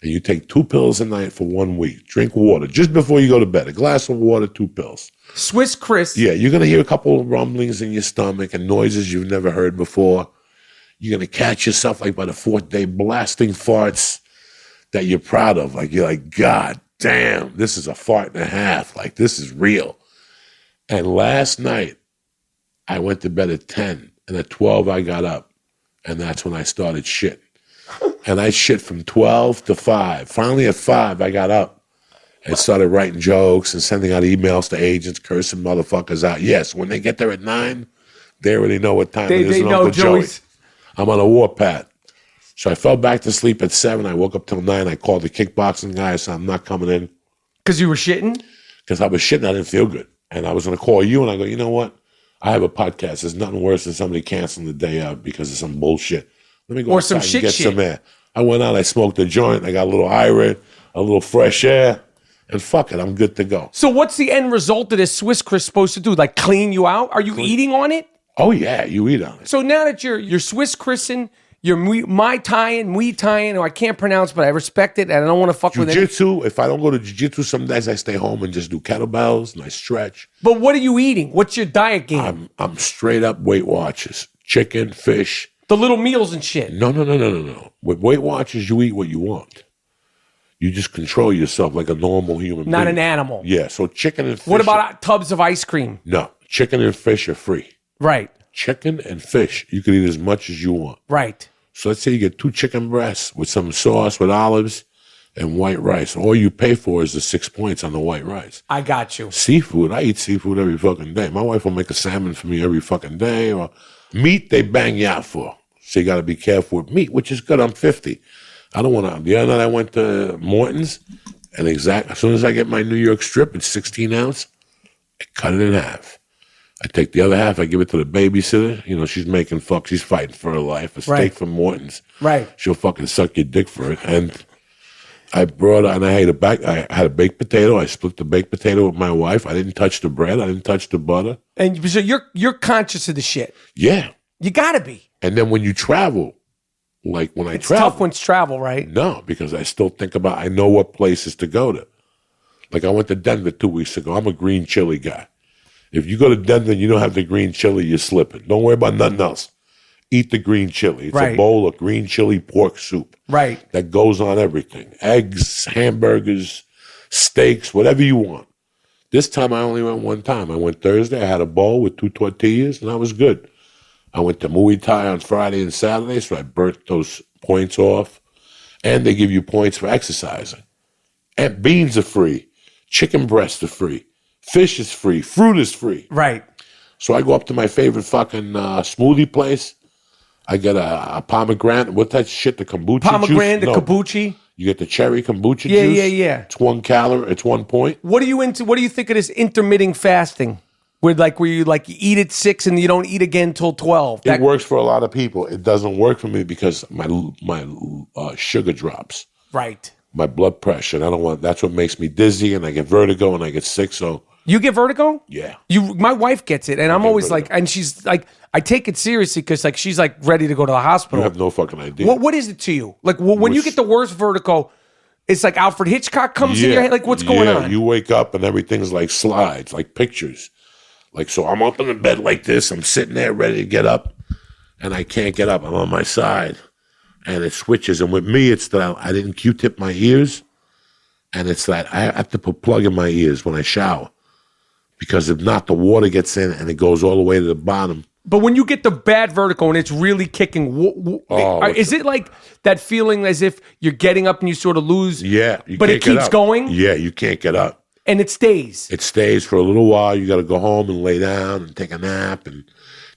And you take 2 pills a night for 1 week. Drink water just before you go to bed. A glass of water, 2 pills. Swiss Chris. Yeah, you're going to hear a couple of rumblings in your stomach and noises you've never heard before. You're going to catch yourself like by the 4th day blasting farts that you're proud of. Like you're like, God damn, this is a fart and a half. Like this is real. And last night, I went to bed at 10. And at 12, I got up. And that's when I started shit. And I shit from 12 to 5. Finally at 5, I got up and started writing jokes and sending out emails to agents, cursing motherfuckers out. Yes, when they get there at 9, they already know what time it is. They know Joey. I'm on a warpath. So I fell back to sleep at 7. I woke up till 9. I called the kickboxing guy. I said, I'm not coming in. Because you were shitting? Because I was shitting. I didn't feel good. And I was going to call you, and I go, you know what? I have a podcast. There's nothing worse than somebody canceling the day out because of some bullshit. Let me go outside and get some air. I went out, I smoked a joint, I got a little iron, a little fresh air, and fuck it, I'm good to go. So what's the end result of this Swiss Chris supposed to do? Like clean you out? Are you eating on it? Oh yeah, you eat on it. So now that you're Swiss Chrising, you're Muay Thai, or I can't pronounce, but I respect it, and I don't want to fuck with it. Jiu-jitsu, if I don't go to jiu-jitsu, some days I stay home and just do kettlebells and I stretch. But what are you eating? What's your diet game? I'm straight up Weight Watchers. Chicken, fish. The little meals and shit. No. With Weight Watchers, you eat what you want. You just control yourself like a normal human being. Not an animal. Yeah, so chicken and fish. What about tubs of ice cream? No, chicken and fish are free. Right. Chicken and fish, you can eat as much as you want. Right. So let's say you get 2 chicken breasts with some sauce with olives and white rice. All you pay for is the 6 points on the white rice. I got you. Seafood, I eat seafood every fucking day. My wife will make a salmon for me every fucking day. Or meat, they bang you out for. So you got to be careful with meat, which is good. I'm 50. I don't want to. The other night I went to Morton's, and as soon as I get my New York strip, it's 16 ounce. I cut it in half. I take the other half. I give it to the babysitter. You know, she's making fuck. She's fighting for her life. A steak from Morton's. Right. She'll fucking suck your dick for it. And I brought and I had a baked potato. I split the baked potato with my wife. I didn't touch the bread. I didn't touch the butter. And so you're conscious of the shit. Yeah. You gotta be. And then when you travel, like when I travel. It's tough when it's travel, right? No, because I still think about, I know what places to go to. Like I went to Denver 2 weeks ago. I'm a green chili guy. If you go to Denver and you don't have the green chili, you're slipping. Don't worry about nothing else. Eat the green chili. It's a bowl of green chili pork soup. Right. That goes on everything. Eggs, hamburgers, steaks, whatever you want. This time I only went one time. I went Thursday. I had a bowl with 2 tortillas, and I was good. I went to Muay Thai on Friday and Saturday, so I burnt those points off. And they give you points for exercising. And beans are free. Chicken breasts are free. Fish is free. Fruit is free. Right. So I go up to my favorite fucking smoothie place. I get a pomegranate. What's that shit? The kombucha pomegranate, juice? the kombucha. You get the cherry kombucha juice. Yeah. It's 1 calorie. It's 1 point. What are you into? What do you think of this intermitting fasting? Where you eat at 6 and you don't eat again till 12. It works for a lot of people. It doesn't work for me because my sugar drops. Right. My blood pressure. And I don't want. That's what makes me dizzy, and I get vertigo, and I get sick. So you get vertigo? Yeah. My wife gets it, and I'm always vertigo. And she's like, I take it seriously because she's like ready to go to the hospital. You have no fucking idea. What is it to you? Like when you get the worst vertigo, It's like Alfred Hitchcock comes in your head. Like, what's going on? You wake up and everything's like slides, like pictures. Like, so I'm up in the bed like this. I'm sitting there ready to get up, and I can't get up. I'm on my side, and it switches. And with me, it's that I didn't Q-tip my ears, and it's that I have to put plug in my ears when I shower, because if not, the water gets in and it goes all the way to the bottom. But when you get the bad vertigo and it's really kicking, is it like that feeling as if you're getting up and you sort of lose? Yeah. But it keeps going? Yeah, you can't get up. And it stays? It stays for a little while. You got to go home and lay down and take a nap. And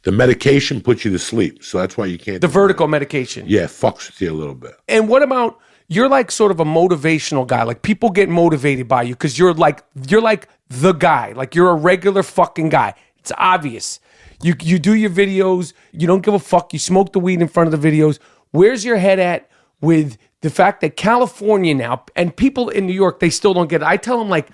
the medication puts you to sleep. So that's why you can't. The vertigo medication? Yeah, it fucks with you a little bit. And what about, you're like sort of a motivational guy. Like people get motivated by you because you're like the guy. Like you're a regular fucking guy. It's obvious. You do your videos. You don't give a fuck. You smoke the weed in front of the videos. Where's your head at with the fact that California now, and people in New York, they still don't get it. I tell them like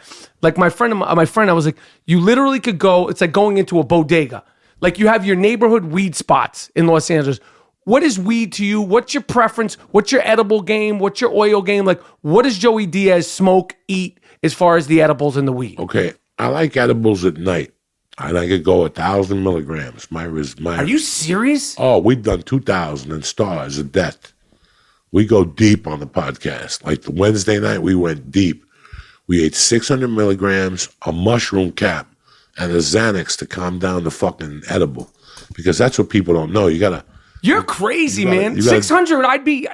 my friend, I was like, you literally could go, it's like going into a bodega. Like you have your neighborhood weed spots in Los Angeles. What is weed to you? What's your preference? What's your edible game? What's your oil game? Like, what does Joey Diaz smoke, eat as far as the edibles and the weed? Okay, I like edibles at night. I could go 1,000 milligrams. Are you serious? Oh, we've done 2,000 in Stars of Death. We go deep on the podcast. Like the Wednesday night, we went deep. We ate 600 milligrams, a mushroom cap, and a Xanax to calm down the fucking edible. Because that's what people don't know. You're crazy, man. 600,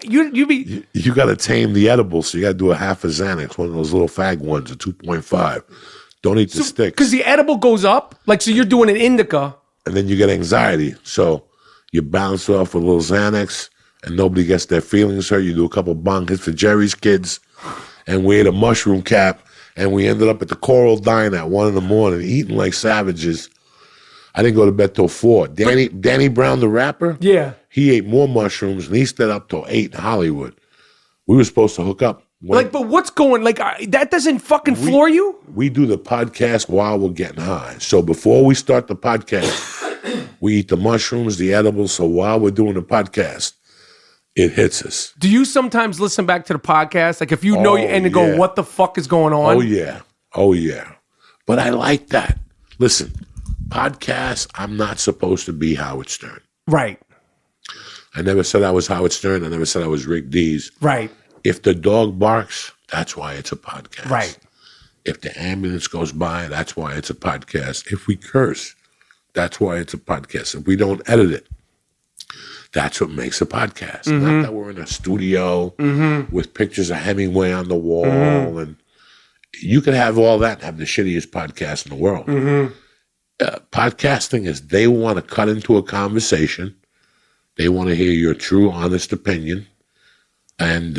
you'd be. You got to tame the edible, so you got to do a half a Xanax, one of those little fag ones, a 2.5. Don't eat the sticks. Because the edible goes up. Like, so you're doing an indica. And then you get anxiety. So you bounce off with a little Xanax, and nobody gets their feelings hurt. You do a couple bong hits for Jerry's kids. And we ate a mushroom cap, and we ended up at the Coral Dine at 1 a.m, eating like savages. I didn't go to bed till 4. Danny Brown, the rapper? Yeah. He ate more mushrooms, and he stayed up till 8 in Hollywood. We were supposed to hook up. But what's going, that doesn't fucking floor you? We do the podcast while we're getting high. So before we start the podcast, we eat the mushrooms, the edibles. So while we're doing the podcast, it hits us. Do you sometimes listen back to the podcast? Like if you know you and go, what the fuck is going on? Oh, yeah. But I like that. Listen, podcast, I'm not supposed to be Howard Stern. Right. I never said I was Howard Stern. I never said I was Rick Dees. Right. If the dog barks, that's why it's a podcast. Right. If the ambulance goes by, that's why it's a podcast. If we curse, that's why it's a podcast. If we don't edit it, that's what makes a podcast. Mm-hmm. Not that we're in a studio with pictures of Hemingway on the wall. And you can have all that and have the shittiest podcast in the world. Podcasting is they want to cut into a conversation. They want to hear your true, honest opinion. And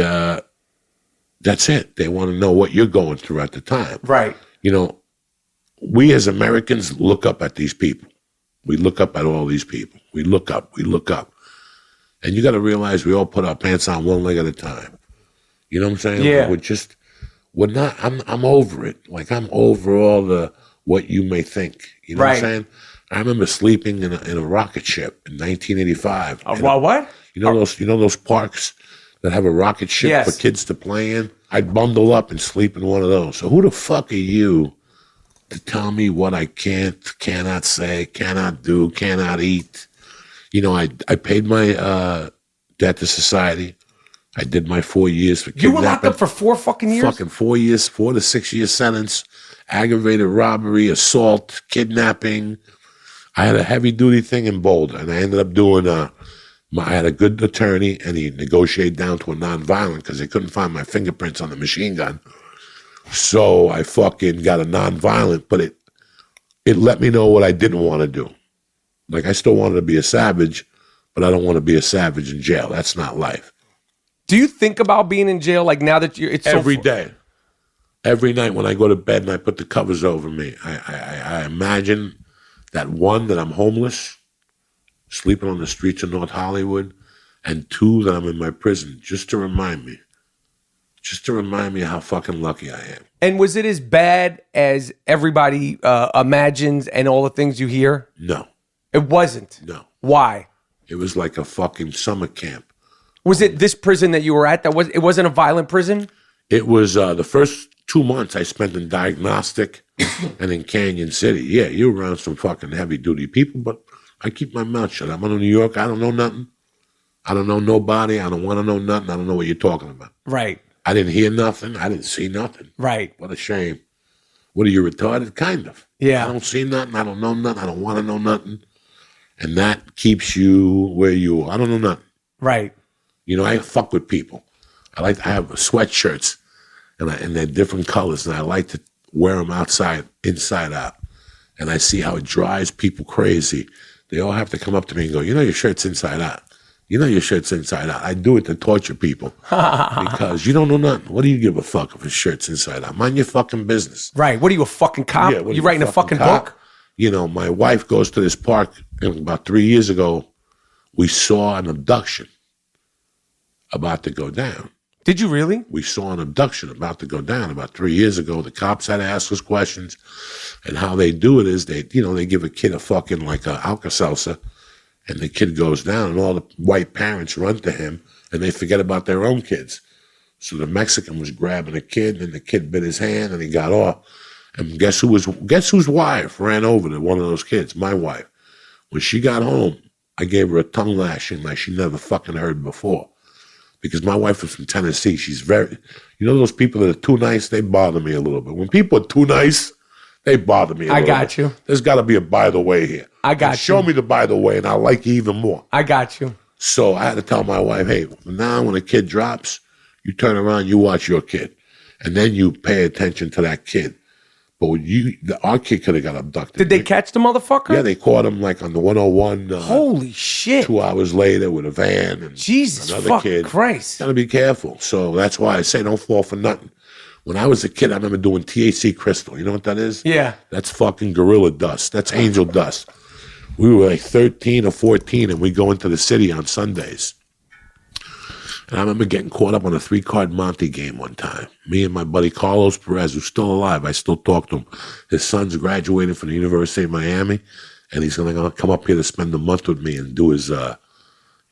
that's it. They want to know what you're going through at the time. Right. You know, we as Americans look up at these people. We look up at all these people. We look up. And you got to realize we all put our pants on one leg at a time. You know what I'm saying? Yeah. We're not, I'm over it. Like I'm over all the, what you may think. You know what I'm saying? I remember sleeping in a rocket ship in 1985. What? You know those parks that have a rocket ship for kids to play in? I'd bundle up and sleep in one of those. So who the fuck are you to tell me what I cannot say, cannot do, cannot eat? You know, I paid my debt to society. I did my 4 years for kidnapping. You were locked up for 4 fucking years? Fucking 4 years, 4 to 6 year sentence, aggravated robbery, assault, kidnapping. I had a heavy duty thing in Boulder, and I ended up doing I had a good attorney, and he negotiated down to a nonviolent because they couldn't find my fingerprints on the machine gun. So I fucking got a nonviolent, but it let me know what I didn't want to do. Like I still wanted to be a savage, but I don't want to be a savage in jail. That's not life. Do you think about being in jail? Like now that it's every day, every night when I go to bed and I put the covers over me, I imagine that I'm homeless, sleeping on the streets of North Hollywood, and 2, that I'm in my prison, just to remind me how fucking lucky I am. And was it as bad as everybody imagines and all the things you hear? No. It wasn't? No. Why? It was like a fucking summer camp. Was it this prison that you were at? It wasn't a violent prison? It was the first 2 months I spent in Diagnostic and in Canyon City. Yeah, you're around some fucking heavy-duty people, but I keep my mouth shut. I'm in New York. I don't know nothing. I don't know nobody. I don't want to know nothing. I don't know what you're talking about. Right. I didn't hear nothing. I didn't see nothing. Right. What a shame. What are you, retarded? Kind of. Yeah. I don't see nothing. I don't know nothing. I don't want to know nothing. And that keeps you where you are. I don't know nothing. Right. You know, I fuck with people. I have sweatshirts, and they're different colors, and I like to wear them inside out. And I see how it drives people crazy. They all have to come up to me and go, you know your shirt's inside out. You know your shirt's inside out. I do it to torture people because you don't know nothing. What do you give a fuck if his shirt's inside out? Mind your fucking business. Right. What are you, a fucking cop? Yeah, what are you writing a fucking cop? book? You know, my wife goes to this park, and about 3 years ago, we saw an abduction about to go down. Did you really? We saw an abduction about to go down about 3 years ago. The cops had to ask us questions, and how they do it is they give a kid a fucking like a Alka-Seltzer, and the kid goes down, and all the white parents run to him, and they forget about their own kids. So the Mexican was grabbing a kid, and the kid bit his hand, and he got off. And guess whose wife ran over to one of those kids? My wife. When she got home, I gave her a tongue lashing like she never fucking heard before. Because my wife was from Tennessee. She's those people that are too nice, they bother me a little bit. When people are too nice, they bother me a little bit. I got you. There's got to be a by the way here. I got you. Show me the by the way, and I'll like you even more. I got you. So I had to tell my wife, hey, from now when a kid drops, you turn around, you watch your kid. And then you pay attention to that kid. But our kid could have got abducted. Did they catch the motherfucker? Yeah, they caught him like on the 101. Holy shit. 2 hours later with a van. And Jesus another fucking kid. Christ. Gotta be careful. So that's why I say don't fall for nothing. When I was a kid, I remember doing THC crystal. You know what that is? Yeah. That's fucking gorilla dust. That's angel dust. We were like 13 or 14, and we go into the city on Sundays. And I remember getting caught up on a 3-card Monte game one time. Me and my buddy Carlos Perez, who's still alive. I still talk to him. His son's graduating from the University of Miami, and he's going to come up here to spend a month with me and do his,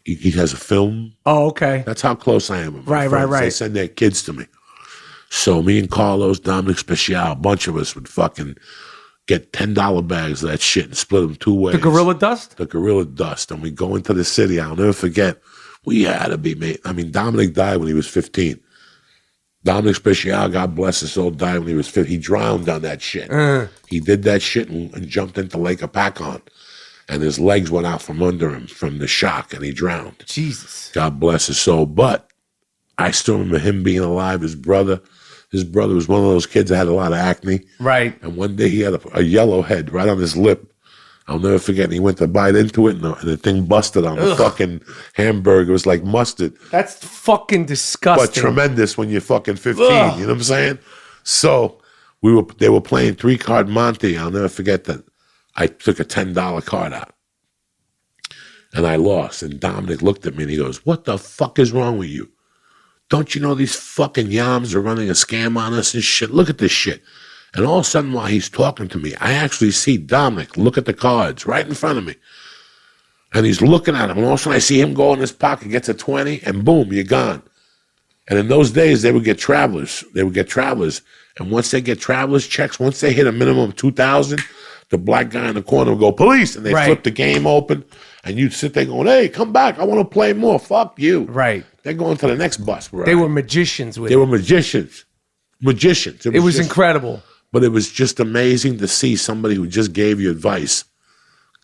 he has a film. Oh, okay. That's how close I am with my friends. Right. They send their kids to me. So me and Carlos, Dominic Special, a bunch of us would fucking get $10 bags of that shit and split them 2 ways. The gorilla dust? The gorilla dust. And we go into the city. I'll never forget. We had to be made. I mean, Dominic died when he was 15. Dominic Special, God bless his soul, died when he was 15. He drowned on that shit. He did that shit and jumped into Lake Apacon. And his legs went out from under him from the shock, and he drowned. Jesus. God bless his soul. But I still remember him being alive. His brother was one of those kids that had a lot of acne. Right. And one day he had a yellow head right on his lip. I'll never forget. And he went to bite into it, and the thing busted on the fucking hamburger. It was like mustard. That's fucking disgusting. But tremendous when you're fucking 15. Ugh. You know what I'm saying? So they were playing 3-card Monte. I'll never forget that. I took a $10 card out, and I lost. And Dominic looked at me, and he goes, "What the fuck is wrong with you? Don't you know these fucking yams are running a scam on us and shit? Look at this shit." And all of a sudden, while he's talking to me, I actually see Dominic look at the cards right in front of me. And he's looking at them. And all of a sudden, I see him go in his pocket, gets a 20, and boom, you're gone. And in those days, they would get travelers. And once they get travelers checks, once they hit a minimum of 2,000, the black guy in the corner would go, "Police!" And they flip the game open. And you'd sit there going, "Hey, come back. I want to play more. Fuck you." Right. They're going to the next bus. They were magicians with They it. were magicians. Magicians. It was incredible. But it was just amazing to see somebody who just gave you advice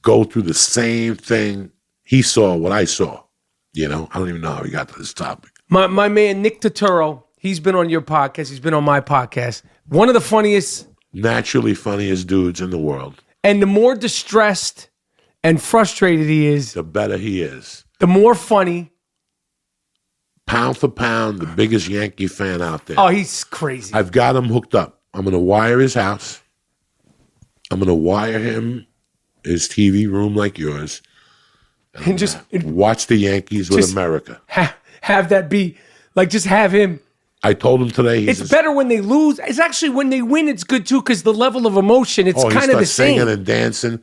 go through the same thing he saw, what I saw. You know, I don't even know how we got to this topic. My man, Nick Turturro, he's been on your podcast. He's been on my podcast. One of the funniest. Naturally funniest dudes in the world. And the more distressed and frustrated he is, the better he is. The more funny. Pound for pound, the biggest Yankee fan out there. Oh, he's crazy. I've got him hooked up. I'm going to wire his house. I'm going to wire him his TV room like yours. And just watch the Yankees with America. Have that be, like, just have him. I told him today. It's better when they lose. It's actually when they win, it's good too, because the level of emotion, it's kind of the same. Singing and dancing.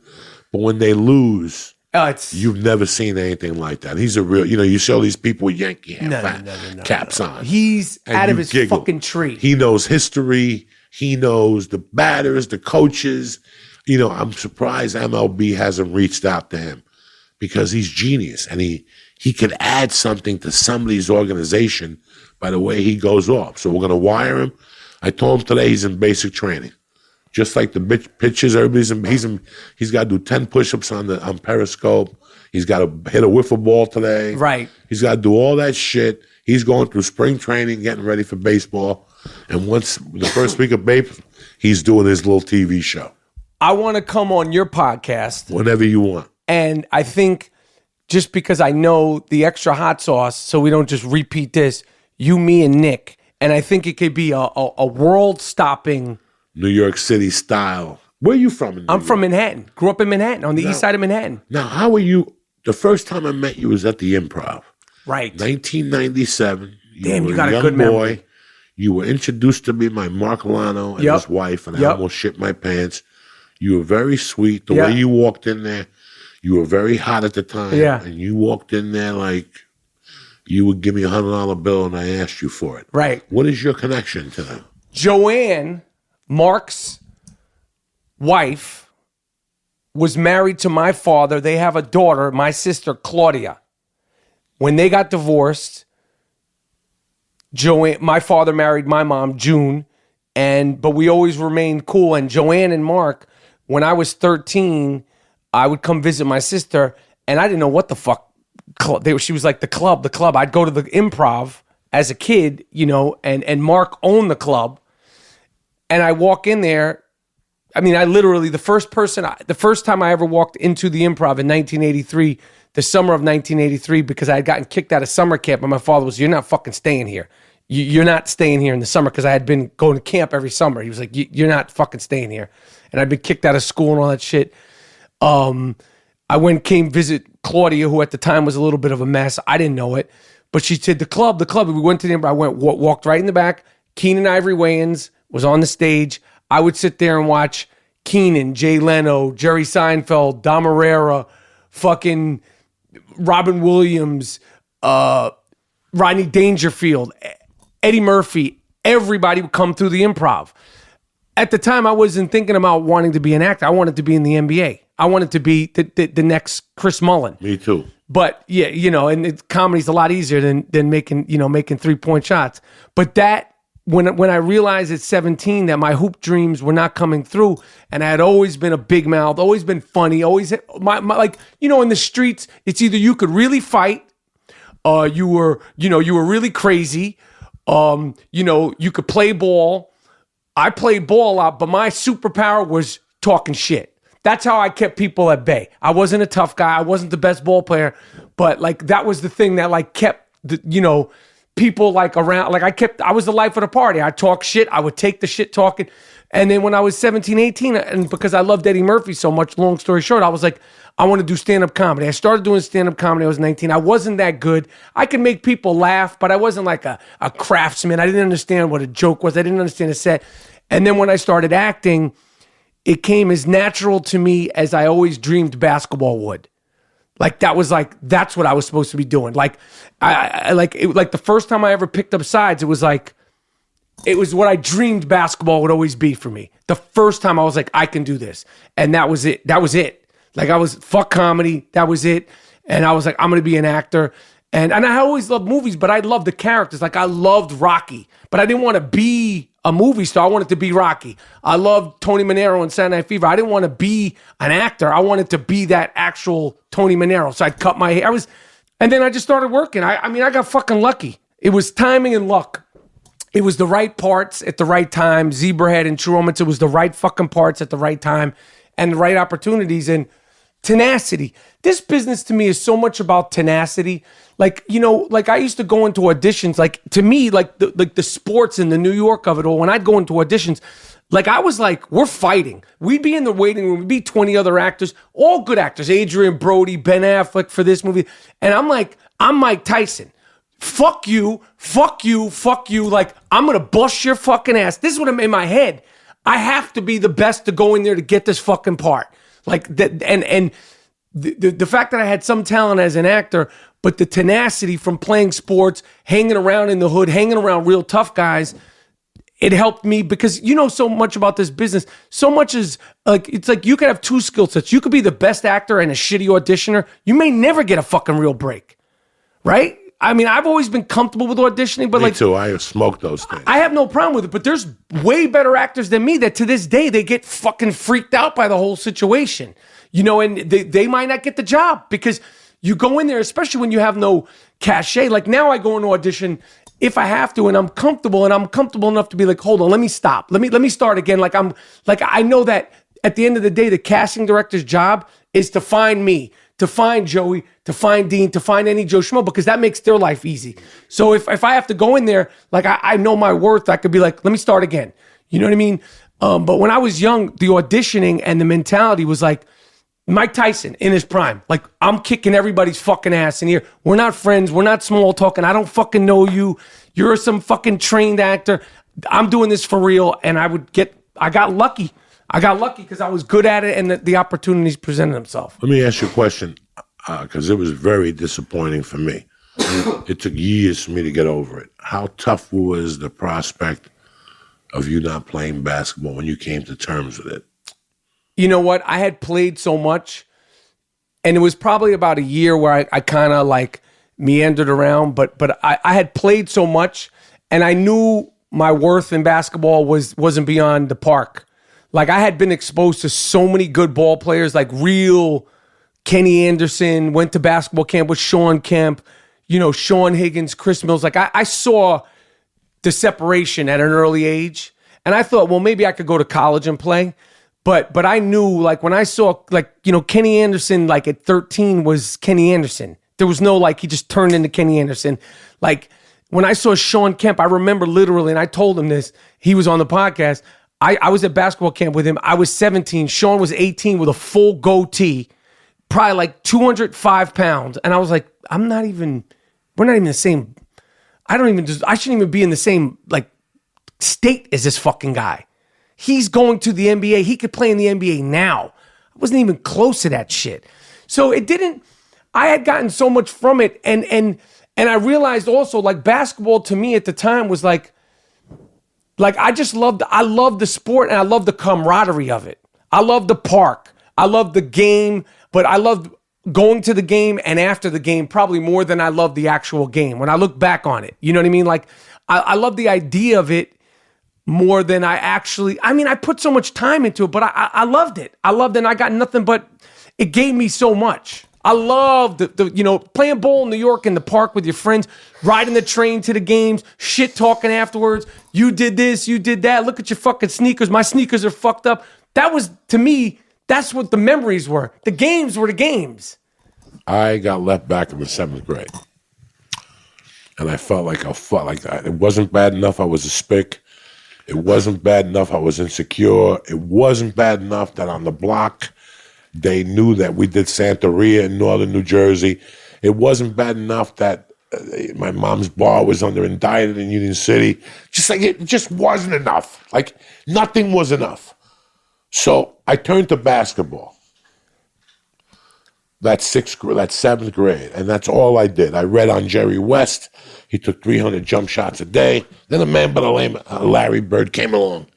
But when they lose, It's You've never seen anything like that. He's a real, you show these people with Yankee caps on. He's and out of you his giggle. fucking tree. He knows history. He knows the batters, the coaches. I'm surprised MLB hasn't reached out to him because he's genius and he could add something to somebody's organization by the way he goes off. So we're going to wire him. I told him today he's in basic training. Just like the pitches, he's got to do 10 push-ups on Periscope. He's got to hit a wiffle ball today. Right. He's got to do all that shit. He's going through spring training, getting ready for baseball. And once the first week of baseball, he's doing his little TV show. I want to come on your podcast. Whenever you want. And I think just because I know the extra hot sauce, so we don't just repeat this, you, me, and Nick. And I think it could be a world-stopping... New York City style. Where are you from? In New I'm York? from Manhattan. Grew up in Manhattan, on the east side of Manhattan. Now, how are you? The first time I met you was at the Improv. Right. 1997. Damn, were you got a young good memory. boy. You were introduced to me by Mark Lano and his wife, and I almost shit my pants. You were very sweet. The way you walked in there, you were very hot at the time. Yeah. And you walked in there like you would give me $100 bill and I asked you for it. Right. What is your connection to them? Joanne, Mark's wife, was married to my father. They have a daughter, my sister, Claudia. When they got divorced, Joanne, my father married my mom, June, but we always remained cool. And Joanne and Mark, when I was 13, I would come visit my sister, and I didn't know what the fuck. She was like the club. I'd go to the Improv as a kid, and Mark owned the club. And I walk in there. I mean, I literally, the first time I ever walked into the Improv in 1983, the summer of 1983, because I had gotten kicked out of summer camp, and my father was, "You're not fucking staying here. You're not staying here in the summer," because I had been going to camp every summer. He was like, "You're not fucking staying here." And I'd been kicked out of school and all that shit. I came visit Claudia, who at the time was a little bit of a mess. I didn't know it. But she said, the club. We went to the Improv. I walked right in the back. Keenan Ivory Wayans was on the stage. I would sit there and watch Keenan, Jay Leno, Jerry Seinfeld, Dom Herrera, fucking Robin Williams, Rodney Dangerfield, Eddie Murphy. Everybody would come through the Improv. At the time, I wasn't thinking about wanting to be an actor. I wanted to be in the NBA. I wanted to be the next Chris Mullin. Me too. But yeah, and comedy's a lot easier than making 3-point shots. But that when I realized at 17 that my hoop dreams were not coming through, and I had always been a big mouth, always been funny, always my like in the streets, it's either you could really fight, you were really crazy, you could play ball. I played ball a lot, but my superpower was talking shit. That's how I kept people at bay. I wasn't a tough guy. I wasn't the best ball player, but like that was the thing that like kept people like around. Like I was the life of the party. I talk shit. I would take the shit talking. And then when I was 17, 18, and because I loved Eddie Murphy so much, long story short, I was like, I want to do stand-up comedy. I started doing stand-up comedy. I was 19. I wasn't that good. I could make people laugh, but I wasn't like a craftsman. I didn't understand what a joke was. I didn't understand a set. And then when I started acting, it came as natural to me as I always dreamed basketball would. Like that's what I was supposed to be doing. Like like the first time I ever picked up sides, it was what I dreamed basketball would always be for me. The first time I was like, I can do this. And that was it. Like I was fuck comedy. That was it. And I was like, I'm going to be an actor. And I always loved movies, but I loved the characters. Like I loved Rocky, but I didn't want to be a movie star. I wanted to be Rocky. I loved Tony Manero in Saturday Night Fever. I didn't want to be an actor. I wanted to be that actual Tony Manero. So I'd cut my hair. And then I just started working. I got fucking lucky. It was timing and luck. It was the right parts at the right time. Zebrahead and True Romance. It was the right fucking parts at the right time and the right opportunities and tenacity. This business to me is so much about tenacity. Like, like I used to go into auditions, like to me, like the sports and the New York of it all, when I'd go into auditions, like I was like, we're fighting. We'd be in the waiting room, we'd be 20 other actors, all good actors, Adrian Brody, Ben Affleck for this movie. And I'm like, I'm Mike Tyson. Fuck you. Like, I'm going to bust your fucking ass. This is what I'm in my head. I have to be the best to go in there to get this fucking part. Like that, and the fact that I had some talent as an actor, but the tenacity from playing sports, hanging around in the hood, hanging around real tough guys, it helped me because you know so much about this business. So much is like, it's like you could have two skill sets. You could be the best actor and a shitty auditioner. You may never get a fucking real break, right? I mean, I've always been comfortable with auditioning, but Me too. I smoked those things. I have no problem with it, but there's way better actors than me that to this day, they get fucking freaked out by the whole situation. You know, and they might not get the job because you go in there, especially when you have no cachet. Like now I go into audition if I have to and I'm comfortable enough to be like, hold on, let me stop. Let me start again. I know that at the end of the day, the casting director's job is to find me, to find Joey, to find Dean, to find any Joe Schmo, because that makes their life easy. So if I have to go in there, like I know my worth, I could be like, let me start again. You know what I mean? But when I was young, the auditioning and the mentality was like, Mike Tyson in his prime. Like, I'm kicking everybody's fucking ass in here. We're not friends. We're not small talking. I don't fucking know you. You're some fucking trained actor. I'm doing this for real. And I got lucky. I got lucky because I was good at it and the opportunities presented themselves. Let me ask you a question, because it was very disappointing for me. It took years for me to get over it. How tough was the prospect of you not playing basketball when you came to terms with it? You know what? I had played so much, and it was probably about a year where I kind of like meandered around, but I had played so much, and I knew my worth in basketball wasn't beyond the park. Like, I had been exposed to so many good ball players, like real Kenny Anderson, went to basketball camp with Shawn Kemp, you know, Sean Higgins, Chris Mills. Like, I saw the separation at an early age, and I thought, well, maybe I could go to college and play. But I knew, like, when I saw, like, you know, Kenny Anderson, like, at 13 was Kenny Anderson. There was no, like, he just turned into Kenny Anderson. Like, when I saw Shawn Kemp, I remember literally, and I told him this, he was on the podcast, I was at basketball camp with him. I was 17. Shawn was 18 with a full goatee, probably like 205 pounds. And I was like, we're not even the same. I shouldn't even be in the same, like, state as this fucking guy. He's going to the NBA. He could play in the NBA now. I wasn't even close to that shit. So I had gotten so much from it. And I realized also, like, basketball to me at the time was like I loved the sport and I loved the camaraderie of it. I loved the park. I loved the game, but I loved going to the game and after the game probably more than I loved the actual game when I look back on it. You know what I mean? Like, I love the idea of it more than I put so much time into it, but I loved it. I loved it, and I got nothing but, it gave me so much. I loved the playing ball in New York in the park with your friends, riding the train to the games, shit talking afterwards. You did this, you did that. Look at your fucking sneakers. My sneakers are fucked up. That was, to me, that's what the memories were. The games were the games. I got left back in the 7th grade. And I felt like it wasn't bad enough I was a spick. It wasn't bad enough I was insecure. It wasn't bad enough that on the block they knew that we did Santeria in northern New Jersey. It wasn't bad enough that my mom's bar was under indicted in Union City. Just like it just wasn't enough. Like nothing was enough. So I turned to basketball. That's 7th grade, and that's all I did. I read on Jerry West. He took 300 jump shots a day. Then a man by the name of Larry Bird came along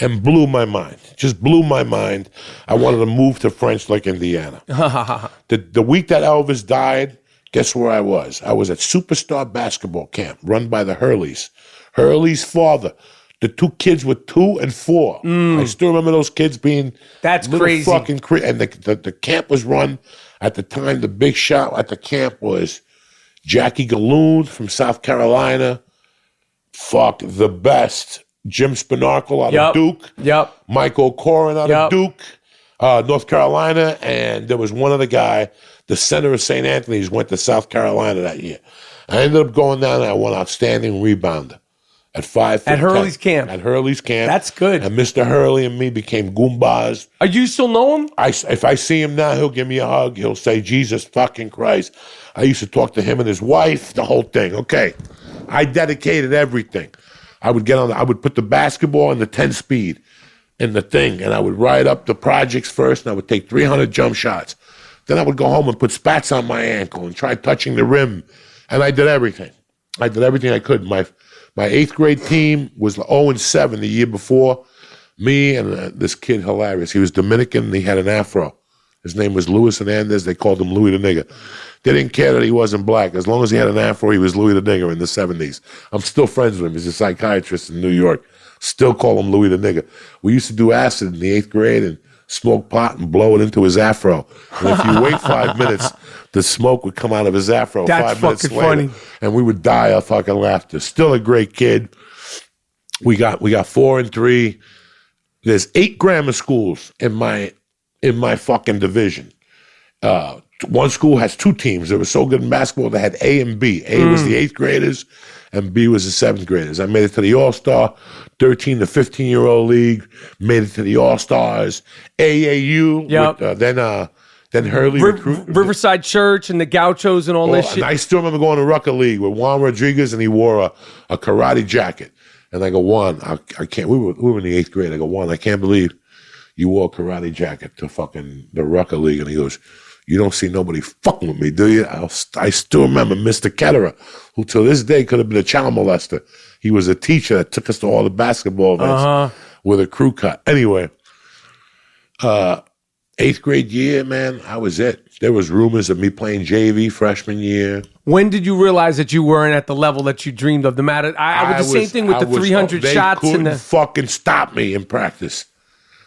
and blew my mind. Just blew my mind. I wanted to move to French Lick, Indiana. The week that Elvis died, guess where I was? I was at Superstar Basketball Camp run by the Hurleys. Hurley's father. The 2 kids were 2 and 4. I still remember those kids being crazy. Fucking crazy. And the camp was run at the time. The big shot at the camp was Jackie Galoon from South Carolina. The best. Jim Spinarkle out of Duke. Yep. Michael Corin out of Duke, North Carolina. And there was one other guy, the center of St. Anthony's, went to South Carolina that year. I ended up going down there. I won outstanding rebounder. At 5 at Hurley's camp. At Hurley's camp. That's good. And Mr. Hurley and me became Goombas. Are you still know him? If I see him now, he'll give me a hug. He'll say, Jesus fucking Christ. I used to talk to him and his wife, the whole thing. Okay. I dedicated everything. I would put the basketball in the 10-speed in the thing, and I would ride up the projects first, and I would take 300 jump shots. Then I would go home and put spats on my ankle and try touching the rim. And I did everything. I did everything I could. My 8th grade team was 0-7 the year before. Me and this kid, hilarious. He was Dominican and he had an afro. His name was Luis Hernandez. They called him Louis the Nigger. They didn't care that he wasn't black. As long as he had an afro, he was Louis the Nigger in the 70s. I'm still friends with him. He's a psychiatrist in New York. Still call him Louis the Nigger. We used to do acid in the 8th grade and smoke pot and blow it into his afro. And if you wait 5 minutes, the smoke would come out of his afro. That's 5 minutes fucking later, funny. and we would die of fucking laughter. Still a great kid. We got 4 and 3. There's 8 grammar schools in my fucking division. One school has 2 teams. They were so good in basketball they had A and B. A was the 8th graders, and B was the 7th graders. I made it to the All-Star 13 to 15-year-old league. Made it to the All-Stars. AAU. Yep. With, then Hurley Riverside Church and the Gauchos and all this shit. And I still remember going to Rucker League with Juan Rodriguez, and he wore a karate jacket. And I go, Juan, I can't. We were in the 8th grade. I go, Juan, I can't believe you wore a karate jacket to fucking the Rucker League. And he goes, you don't see nobody fucking with me, do you? I still remember Mr. Ketterer, who till this day could have been a child molester. He was a teacher that took us to all the basketball events with a crew cut. Anyway, 8th grade year, man, I was it. There was rumors of me playing JV freshman year. When did you realize that you weren't at the level that you dreamed of? I would the same thing with the 300 shots. They couldn't fucking stop me in practice.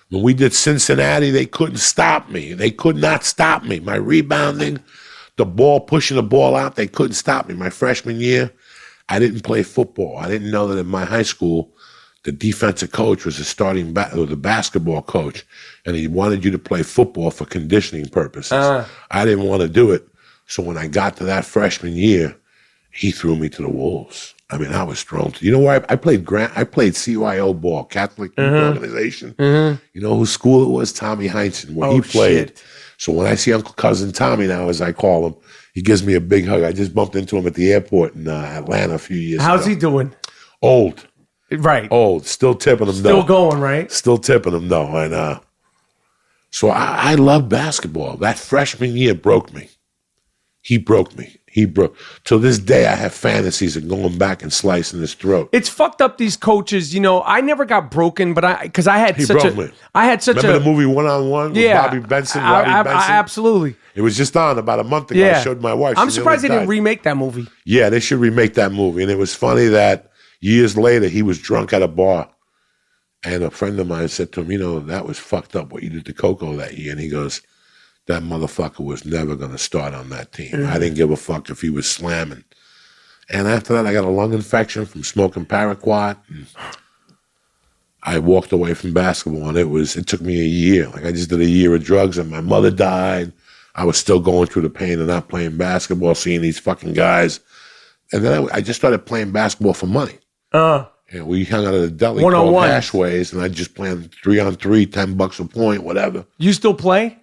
When we did Cincinnati, they couldn't stop me. They could not stop me. My rebounding, the ball, pushing the ball out, they couldn't stop me. My freshman year, I didn't play football. I didn't know that in my high school, the defensive coach was the basketball coach, and he wanted you to play football for conditioning purposes. I didn't want to do it. So when I got to that freshman year, he threw me to the wolves. I mean, I was thrown to. You know where I played? I played CYO ball, Catholic Youth Organization. You know whose school it was? Tommy Heinsohn, where he played. Shit. So when I see Uncle Cousin Tommy now, as I call him, he gives me a big hug. I just bumped into him at the airport in Atlanta a few years ago. How's he doing? Old. Right. Old. Still tipping him, Still though. going, right? Still tipping him, though. And so I love basketball. That freshman year broke me. He broke me. Till this day, I have fantasies of going back and slicing his throat. It's fucked up. These coaches, you know. I never got broken, but I had such Remember the movie One-on-One with Bobby Benson, Robbie Benson? Absolutely. It was just on about a month ago. Yeah. I showed my wife. I'm She surprised they nearly didn't died. remake that movie. Yeah, they should remake that movie. And it was funny that years later, he was drunk at a bar. And a friend of mine said to him, you know, that was fucked up what you did to Coco that year. And he goes, that motherfucker was never going to start on that team. I didn't give a fuck if he was slamming. And after that, I got a lung infection from smoking Paraquat. And I walked away from basketball, and it took me a year. Like, I just did a year of drugs, and my mother died. I was still going through the pain of not playing basketball, seeing these fucking guys. And then I just started playing basketball for money. And we hung out at a deli called Hashways, and I just playing 3-on-3, $10 a point, whatever. You still play?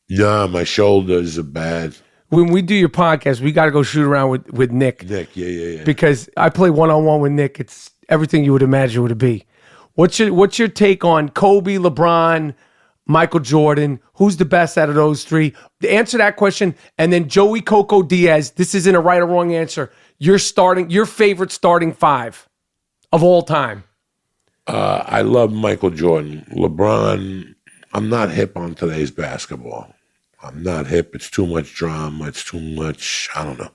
Yeah, my shoulders are bad. When we do your podcast, we got to go shoot around with Nick. Yeah. Because I play one-on-one with Nick. It's everything you would imagine it would be. What's your take on Kobe, LeBron, Michael Jordan? Who's the best out of those three? Answer that question. And then Joey Coco Diaz. This isn't a right or wrong answer. Your favorite starting 5 of all time. I love Michael Jordan. LeBron, I'm not hip on today's basketball. I'm not hip. It's too much drama. It's too much, I don't know.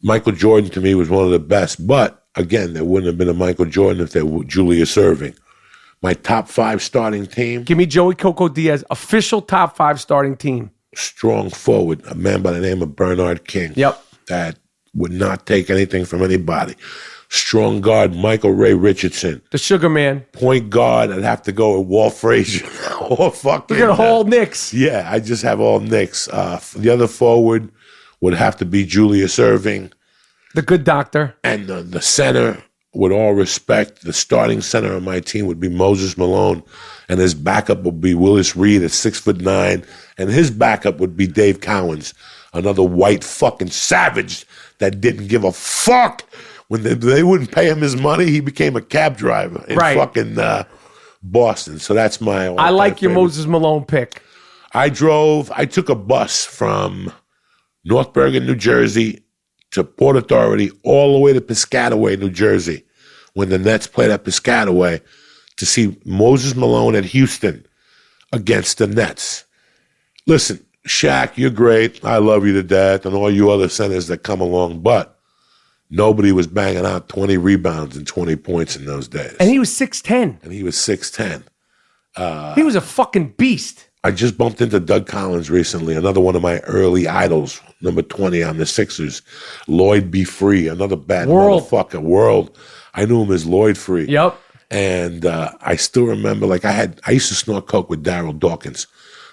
Michael Jordan, to me, was one of the best. But, again, there wouldn't have been a Michael Jordan if there were Julius Erving. My top 5 starting team. Give me Joey Coco Diaz, official top 5 starting team. Strong forward, a man by the name of Bernard King. Yep. That would not take anything from anybody. Strong guard, Michael Ray Richardson. The Sugar Man. Point guard, I'd have to go with Walt Frazier. Or fucking. We're going to hold Knicks. Yeah, I just have all Knicks. The other forward would have to be Julius Erving. The good doctor. And the center, with all respect, the starting center of my team would be Moses Malone. And his backup would be Willis Reed at 6'9". And his backup would be Dave Cowens, another white fucking savage that didn't give a fuck. When they wouldn't pay him his money, he became a cab driver in fucking Boston. So that's my. I like your favorite. Moses Malone pick. I took a bus from North Bergen, New Jersey to Port Authority all the way to Piscataway, New Jersey, when the Nets played at Piscataway to see Moses Malone at Houston against the Nets. Listen, Shaq, you're great. I love you to death, and all you other centers that come along, but nobody was banging out 20 rebounds and 20 points in those days. And he was 6'10". He was 6'10". He was a fucking beast. I just bumped into Doug Collins recently, another one of my early idols, number 20 on the Sixers. Lloyd B. Free, another bad motherfucker. World. I knew him as Lloyd Free. Yep. And I still remember, like I used to snort coke with Darryl Dawkins.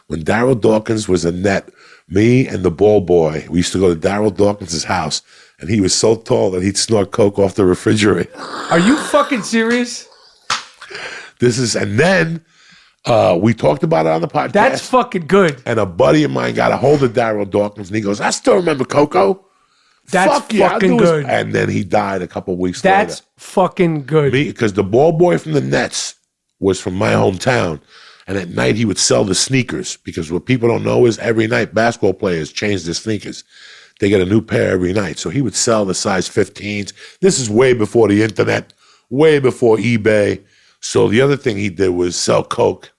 When Darryl Dawkins was a net, me and the ball boy, we used to go to Darryl Dawkins' house, and he was so tall that he'd snort coke off the refrigerator. Are you fucking serious? And then we talked about it on the podcast. That's fucking good. And a buddy of mine got a hold of Darryl Dawkins, and he goes, I still remember Coco. That's Fuck yeah, fucking good. And then he died a couple weeks later. That's fucking good. Because the ball boy from the Nets was from my hometown. And at night, he would sell the sneakers, because what people don't know is every night basketball players change their sneakers. They get a new pair every night. So he would sell the size 15s. This is way before the internet, way before eBay. So the other thing he did was sell coke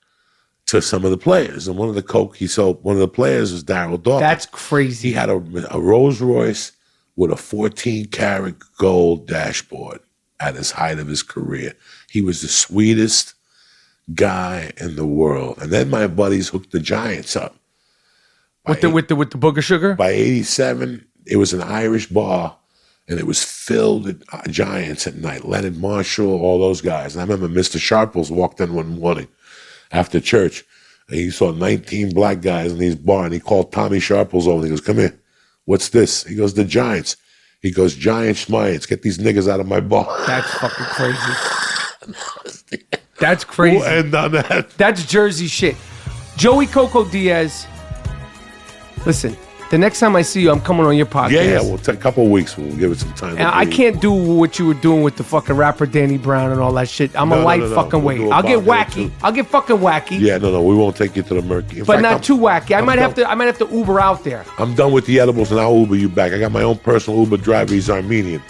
to some of the players. And one of the coke he sold, one of the players was Darryl Dawkins. That's crazy. He had a Rolls Royce with a 14-karat gold dashboard at his height of his career. He was the sweetest guy in the world. And then my buddies hooked the Giants up. With the booger sugar? By 87, it was an Irish bar, and it was filled with Giants at night. Leonard Marshall, all those guys. And I remember Mr. Sharples walked in one morning after church, and he saw 19 black guys in his bar, and he called Tommy Sharples over, and he goes, come here. What's this? He goes, the Giants. He goes, Giants, Schmiants, get these niggas out of my bar. That's fucking crazy. That's crazy. We'll end on that. That's Jersey shit. Joey Coco Diaz. Listen, the next time I see you, I'm coming on your podcast. Yeah, we'll take a couple of weeks. We'll give it some time. And I can't do what you were doing with the fucking rapper Danny Brown and all that shit. I'm a light fucking weight. I'll get wacky. I'll get fucking wacky. Yeah, no, we won't take you to the murky. But not too wacky. I might have to Uber out there. I'm done with the edibles, and I'll Uber you back. I got my own personal Uber driver. He's Armenian.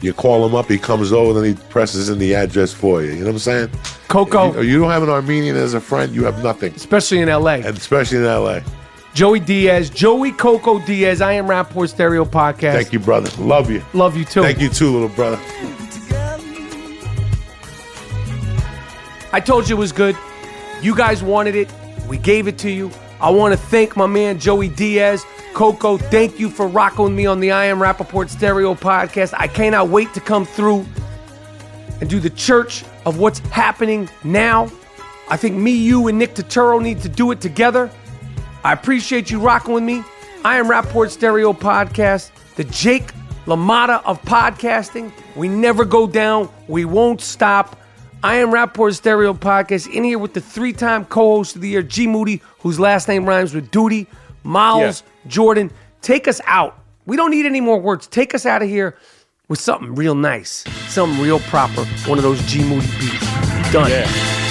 You call him up, he comes over, then he presses in the address for you. You know what I'm saying? Coco. If you don't have an Armenian as a friend, you have nothing. Especially in L.A. And especially in L.A. Joey Coco Diaz, I Am Rapaport Stereo Podcast. Thank you, brother. Love you. Love you, too. Thank you, too, little brother. I told you it was good. You guys wanted it. We gave it to you. I want to thank my man, Joey Diaz. Coco, thank you for rocking with me on the I Am Rapaport Stereo Podcast. I cannot wait to come through and do the church of what's happening now. I think me, you, and Nick Turturro need to do it together. I appreciate you rocking with me. I Am Rapaport Stereo Podcast, the Jake LaMotta of podcasting. We never go down. We won't stop. I Am Rapaport Stereo Podcast, in here with the 3-time co-host of the year, G Moody, whose last name rhymes with Duty. Miles, Jordan, take us out. We don't need any more words. Take us out of here with something real nice, something real proper, one of those G Moody beats. Done. Yeah.